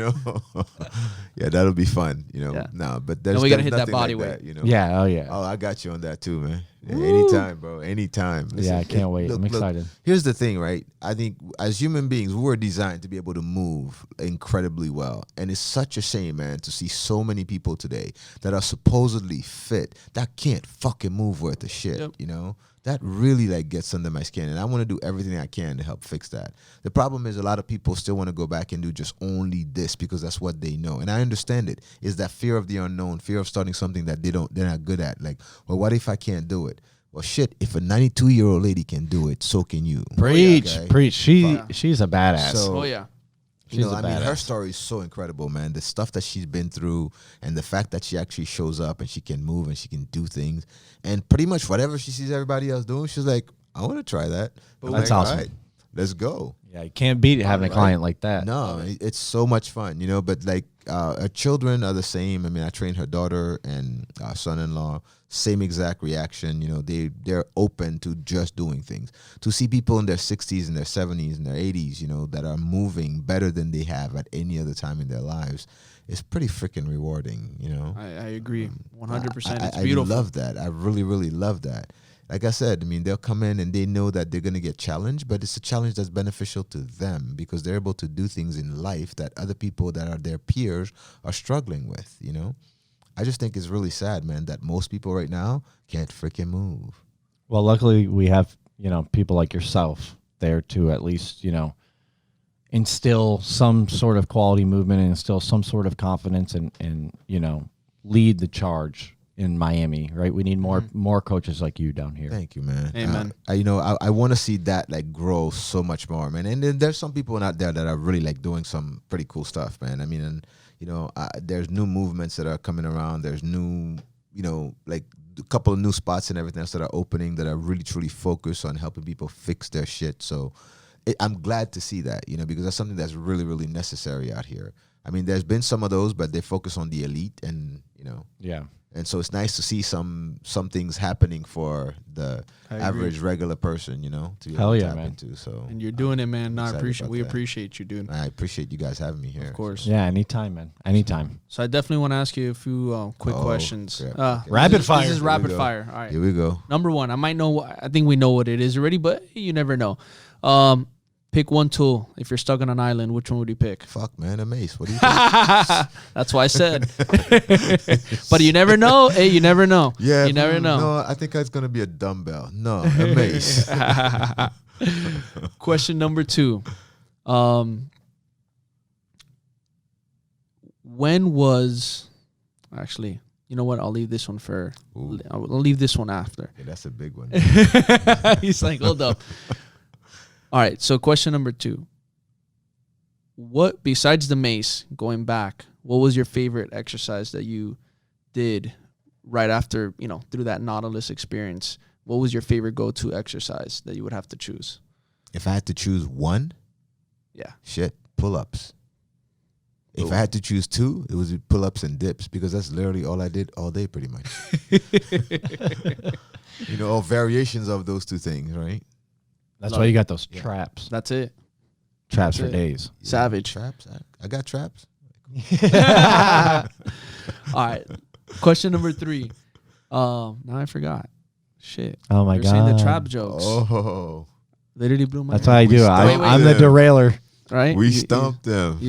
Yeah, that'll be fun. Yeah. No, but there's And we gotta there's hit that nothing body like weight. That, Yeah. Oh yeah. Oh, I got you on that too, man. Yeah, Woo. anytime, bro. Anytime. Yeah, I can't wait. I'm excited. Here's the thing, right? I think as human beings, we were designed to be able to move incredibly well. And it's such a shame, man, to see so many people today that are supposedly fit that can't fucking move worth a shit, Yep. That really like gets under my skin, and I want to do everything I can to help fix that. The problem is a lot of people still want to go back and do just only this because that's what they know, and I understand it. Is that fear of the unknown, fear of starting something that they're not good at? Like, well, what if I can't do it? Well, shit. If a 92-year-old lady can do it, so can you. Preach, Okay? preach. Fuck. She's a badass. So- Oh yeah. She's a I mean, her badass. story is so incredible, man. The stuff that she's been through and the fact that she actually shows up and she can move and she can do things. And pretty much whatever she sees everybody else doing, she's like, I want to try that. I'm That's like, awesome. all right, let's go. Yeah, you can't beat having a Right. client like that. No, it's so much fun, But like her children are the same. I mean, I trained her daughter and son-in-law. Same exact reaction. They're open to just doing things. To see people in their 60s and their 70s and their 80s, that are moving better than they have at any other time in their lives, is pretty freaking rewarding. I agree 100%. It's I beautiful. love that. I really, really love that. Like I said, I mean, they'll come in and they know that they're going to get challenged, but it's a challenge that's beneficial to them because they're able to do things in life that other people that are their peers are struggling with, I just think it's really sad, man, that most people right now can't freaking move. Well, luckily we have, people like yourself there to at least, instill some sort of quality movement and instill some sort of confidence and lead the charge in Miami, right? We need more coaches like you down here. Thank you, man. Amen. I want to see that like grow so much more, man. And then there's some people out there that are really like doing some pretty cool stuff, man. I mean, and there's new movements that are coming around. There's new, like a couple of new spots and everything else that are opening that are really truly focused on helping people fix their shit. So I'm glad to see that, because that's something that's really, really necessary out here. I mean, there's been some of those, but they focus on the elite and, Yeah. And so it's nice to see some things happening for the I agree. average regular person, to be Hell able to yeah, tap man. into. So And you're doing it, man. excited We about that. appreciate you, dude. I appreciate you guys having me here. Of course. Yeah, anytime, man. Anytime. So I definitely want to ask you a few quick Oh, questions. crap. Okay. Rapid This fire. is Here we rapid go. fire. All right. Here we go. Number one, I think we know what it is already, but you never know. Pick one tool. If you're stuck on an island, which one would you pick? Fuck, man, a mace. What do you think? That's why I said. But you never know. Hey, you never know. Yeah, You never know. No, I think it's gonna be a dumbbell. No, a mace. Question number 2. When was actually, you know what? I'll leave this one for. Ooh. I'll leave this one after. Yeah, that's a big one. He's like, hold up. All right. So question number 2. What, besides the mace, going back, what was your favorite exercise that you did right after, through that Nautilus experience? What was your favorite go-to exercise that you would have to choose? If I had to choose one, Yeah. pull-ups. If I had to choose 2, it was pull-ups and dips because that's literally all I did all day pretty much. All variations of those 2 things, right? That's Love why it. you got those Yeah. traps. That's it. Traps That's for it. days. Savage. Traps. I got traps. All right. Question number 3. Now I forgot. Shit. Oh my You're god. saying the trap jokes. Oh, Literally blew my That's mind. what I do. stumped I'm the them. derailer. Right? We You- stumped them.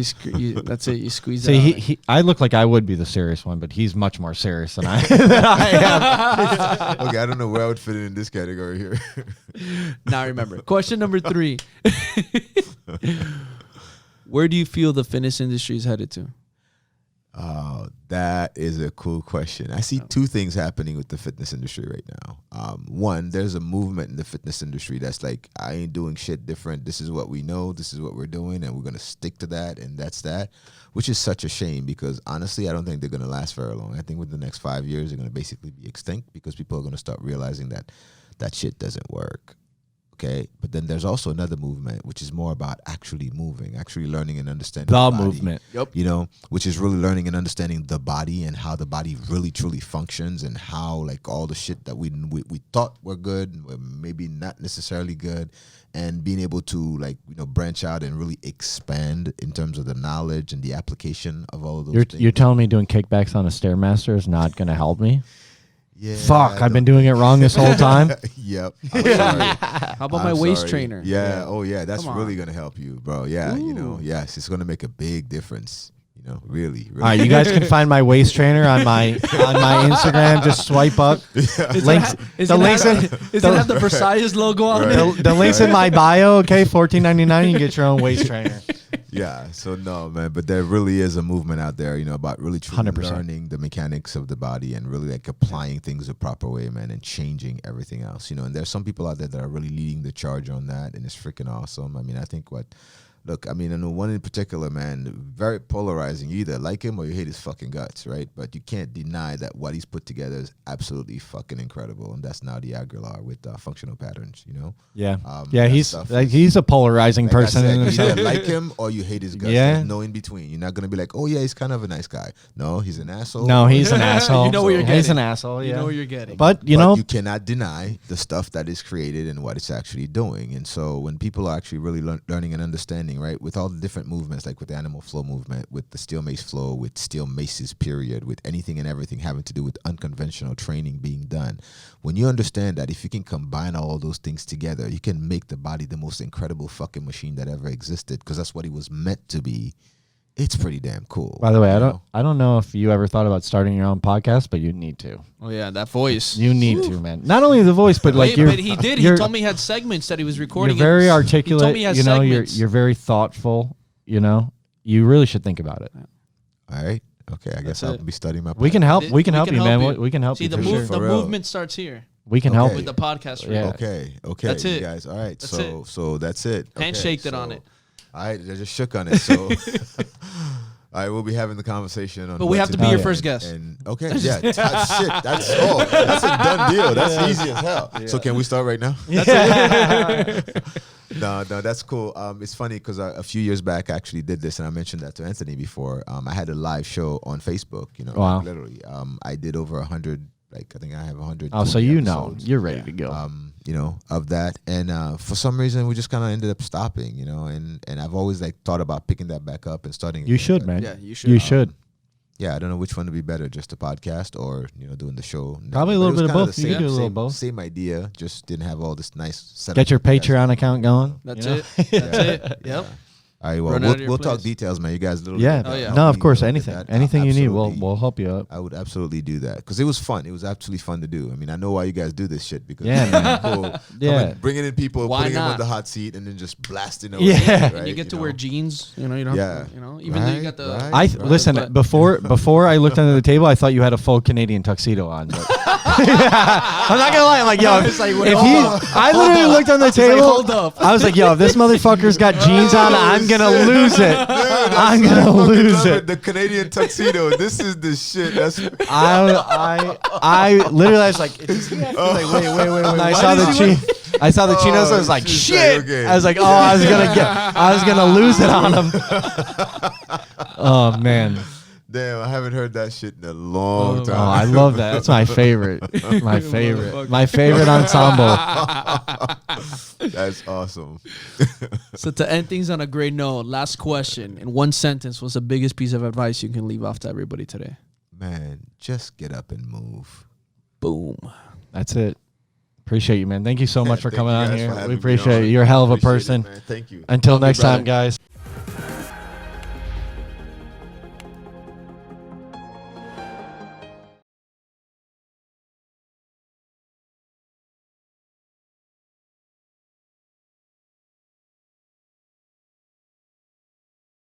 That's it. You squeeze See, it out. I look like I would be the serious one, but he's much more serious than I, than I am. Okay, I don't know where I would fit in this category here. Now I remember. Question number 3. Where do you feel the fitness industry is headed to? That is a cool question. I see two things happening with the fitness industry right now. One, there's a movement in the fitness industry that's like, I ain't doing shit different. This is what we know. This is what we're doing, and we're going to stick to that, and that's that, which is such a shame because, honestly, I don't think they're going to last very long. I think within the next 5 years, they're going to basically be extinct because people are going to start realizing that that shit doesn't work. Okay, but then there's also another movement, which is more about actually moving, actually learning and understanding The body, movement. Yep. you know, which is really learning and understanding the body and how the body really truly functions and how like all the shit that we thought were good were maybe not necessarily good, and being able to like, you know, branch out and really expand in terms of the knowledge and the application of all of those things. You're telling me doing kickbacks on a Stairmaster is not going to help me? Yeah, Fuck, I've been doing it wrong this whole time. Yep. I'm sorry. How about my waist sorry. trainer? Yeah. Oh, yeah. That's Come on. really gonna help you, bro. Yeah. You know. Yes, it's gonna make a big difference. You know, really. All right, you guys can find my waist trainer on my Instagram. Just swipe up. Links. Is The it links. Does it have the Versailles logo on it? The links in my bio. Okay, $14.99. You can get your own waist trainer. Yeah. So no, man. But there really is a movement out there, you know, about really truly 100%. learning the mechanics of the body and really like applying things the proper way, man, and changing everything else. You know, and there's some people out there that are really leading the charge on that, and it's freaking awesome. I mean, I think Look, I mean, I know one in particular, man, very polarizing. You either like him or you hate his fucking guts, right? But you can't deny that what he's put together is absolutely fucking incredible, and that's Naudi Aguilar with functional patterns, you know? Yeah, that he's stuff like, is- he's a polarizing Like I person. said, in you himself. either like him or you hate his guts. Yeah. There's no in between. You're not going to be like, oh, yeah, he's kind of a nice guy. No, he's an asshole. No, he's an asshole. You know what you're He's getting. an asshole. You Yeah, know what you're getting. but you But know, you cannot deny the stuff that is created and what it's actually doing. And so when people are actually really learning and understanding, right, with all the different movements, like with the animal flow movement, with the steel mace flow, with steel maces, period, with anything and everything having to do with unconventional training being done, when you understand that if you can combine all those things together, you can make the body the most incredible fucking machine that ever existed, because that's what it was meant to be. It's pretty damn cool. by the way, you know? I don't know if you ever thought about starting your own podcast, but you need to. Oh yeah, that voice. You need to, man. Not only the voice, but like But he did. He you're- told me he had segments that he was You're recording. very He articulate. told me he has You know, segments. you're very thoughtful. You know, you really should think about it. All right. Okay. I guess That's I'll it. be studying my We can help. We can help you, man. you. We can help See, you the for move, sure. the For real. movement starts here We can Okay. help. with the podcast. Yeah. Okay. That's you it. guys. All right. That's so it. so that's it. Okay, Handshaked it on it. All right. I just shook on it. So all right, we'll be having the conversation on. But we what have to be do your and- first guest. And okay, yeah, shit. That's a done deal. That's easy as hell. So can we start right now? No, that's cool. It's funny because a few years back I actually did this, and I mentioned that to Anthony before. I had a live show on Facebook. You know, Wow. like, literally. I did over 100. Like I think I have 100. Oh, so you know, you're ready to go. You know, of that, and for some reason we just kind of ended up stopping. You know, and I've always like thought about picking that back up and starting. You again, should, but, man. Yeah, you should. You should. Yeah, I don't know which one would be better, just the podcast or doing the show. Probably a But little it was bit of kinda both. the You could same- do a little same- both. Same idea, just didn't have all this nice setup. Get your that you guys- Patreon account going. That's you know? it. That's it. Yep. All right, well, Run out of your we'll talk place. details, man. You guys literally. Yeah. Oh, yeah. No, of course. Look at Anything. that. Anything you need, Absolutely. we'll help you out. I would absolutely do that because it was fun. It was absolutely fun to do. I mean, I know why you guys do this shit because Yeah, it's man. cool. Yeah. Bringing in people, Why putting them on not? the hot seat, and then just blasting over. Yeah. it, And right? You get to know? wear jeans. You know, you don't. Yeah. Have to, even though you got the. Right. Listen. But- Before I looked under the table, I thought you had a full Canadian tuxedo on. But I'm not gonna lie. I'm like, yo, It's like, wait, if hold he, on. I literally looked on the like, table. hold up. I was like, yo, if this motherfucker's got jeans on, I'm gonna lose it. Dude, I'm that's gonna so fucking lose love it. The Canadian tuxedo. This is the shit. That's I literally I was like, it's like wait. And I saw the chinos. I was like, she's shit. like, okay. I was like, oh, I was gonna lose it on him. Oh man. damn. I haven't heard that shit in a long Oh, time. I love that. That's my favorite. My favorite. My favorite ensemble. That's awesome. So to end things on a great note, last question in one sentence: what's the biggest piece of advice you can leave off to everybody today? Man, just get up and move. Boom. That's it. Appreciate you, man. Thank you so much for Thank coming you on guys for here. having We me appreciate on. you. You're a hell of a Appreciate it, person. man. Thank you. Until Love you, next time, brother. guys.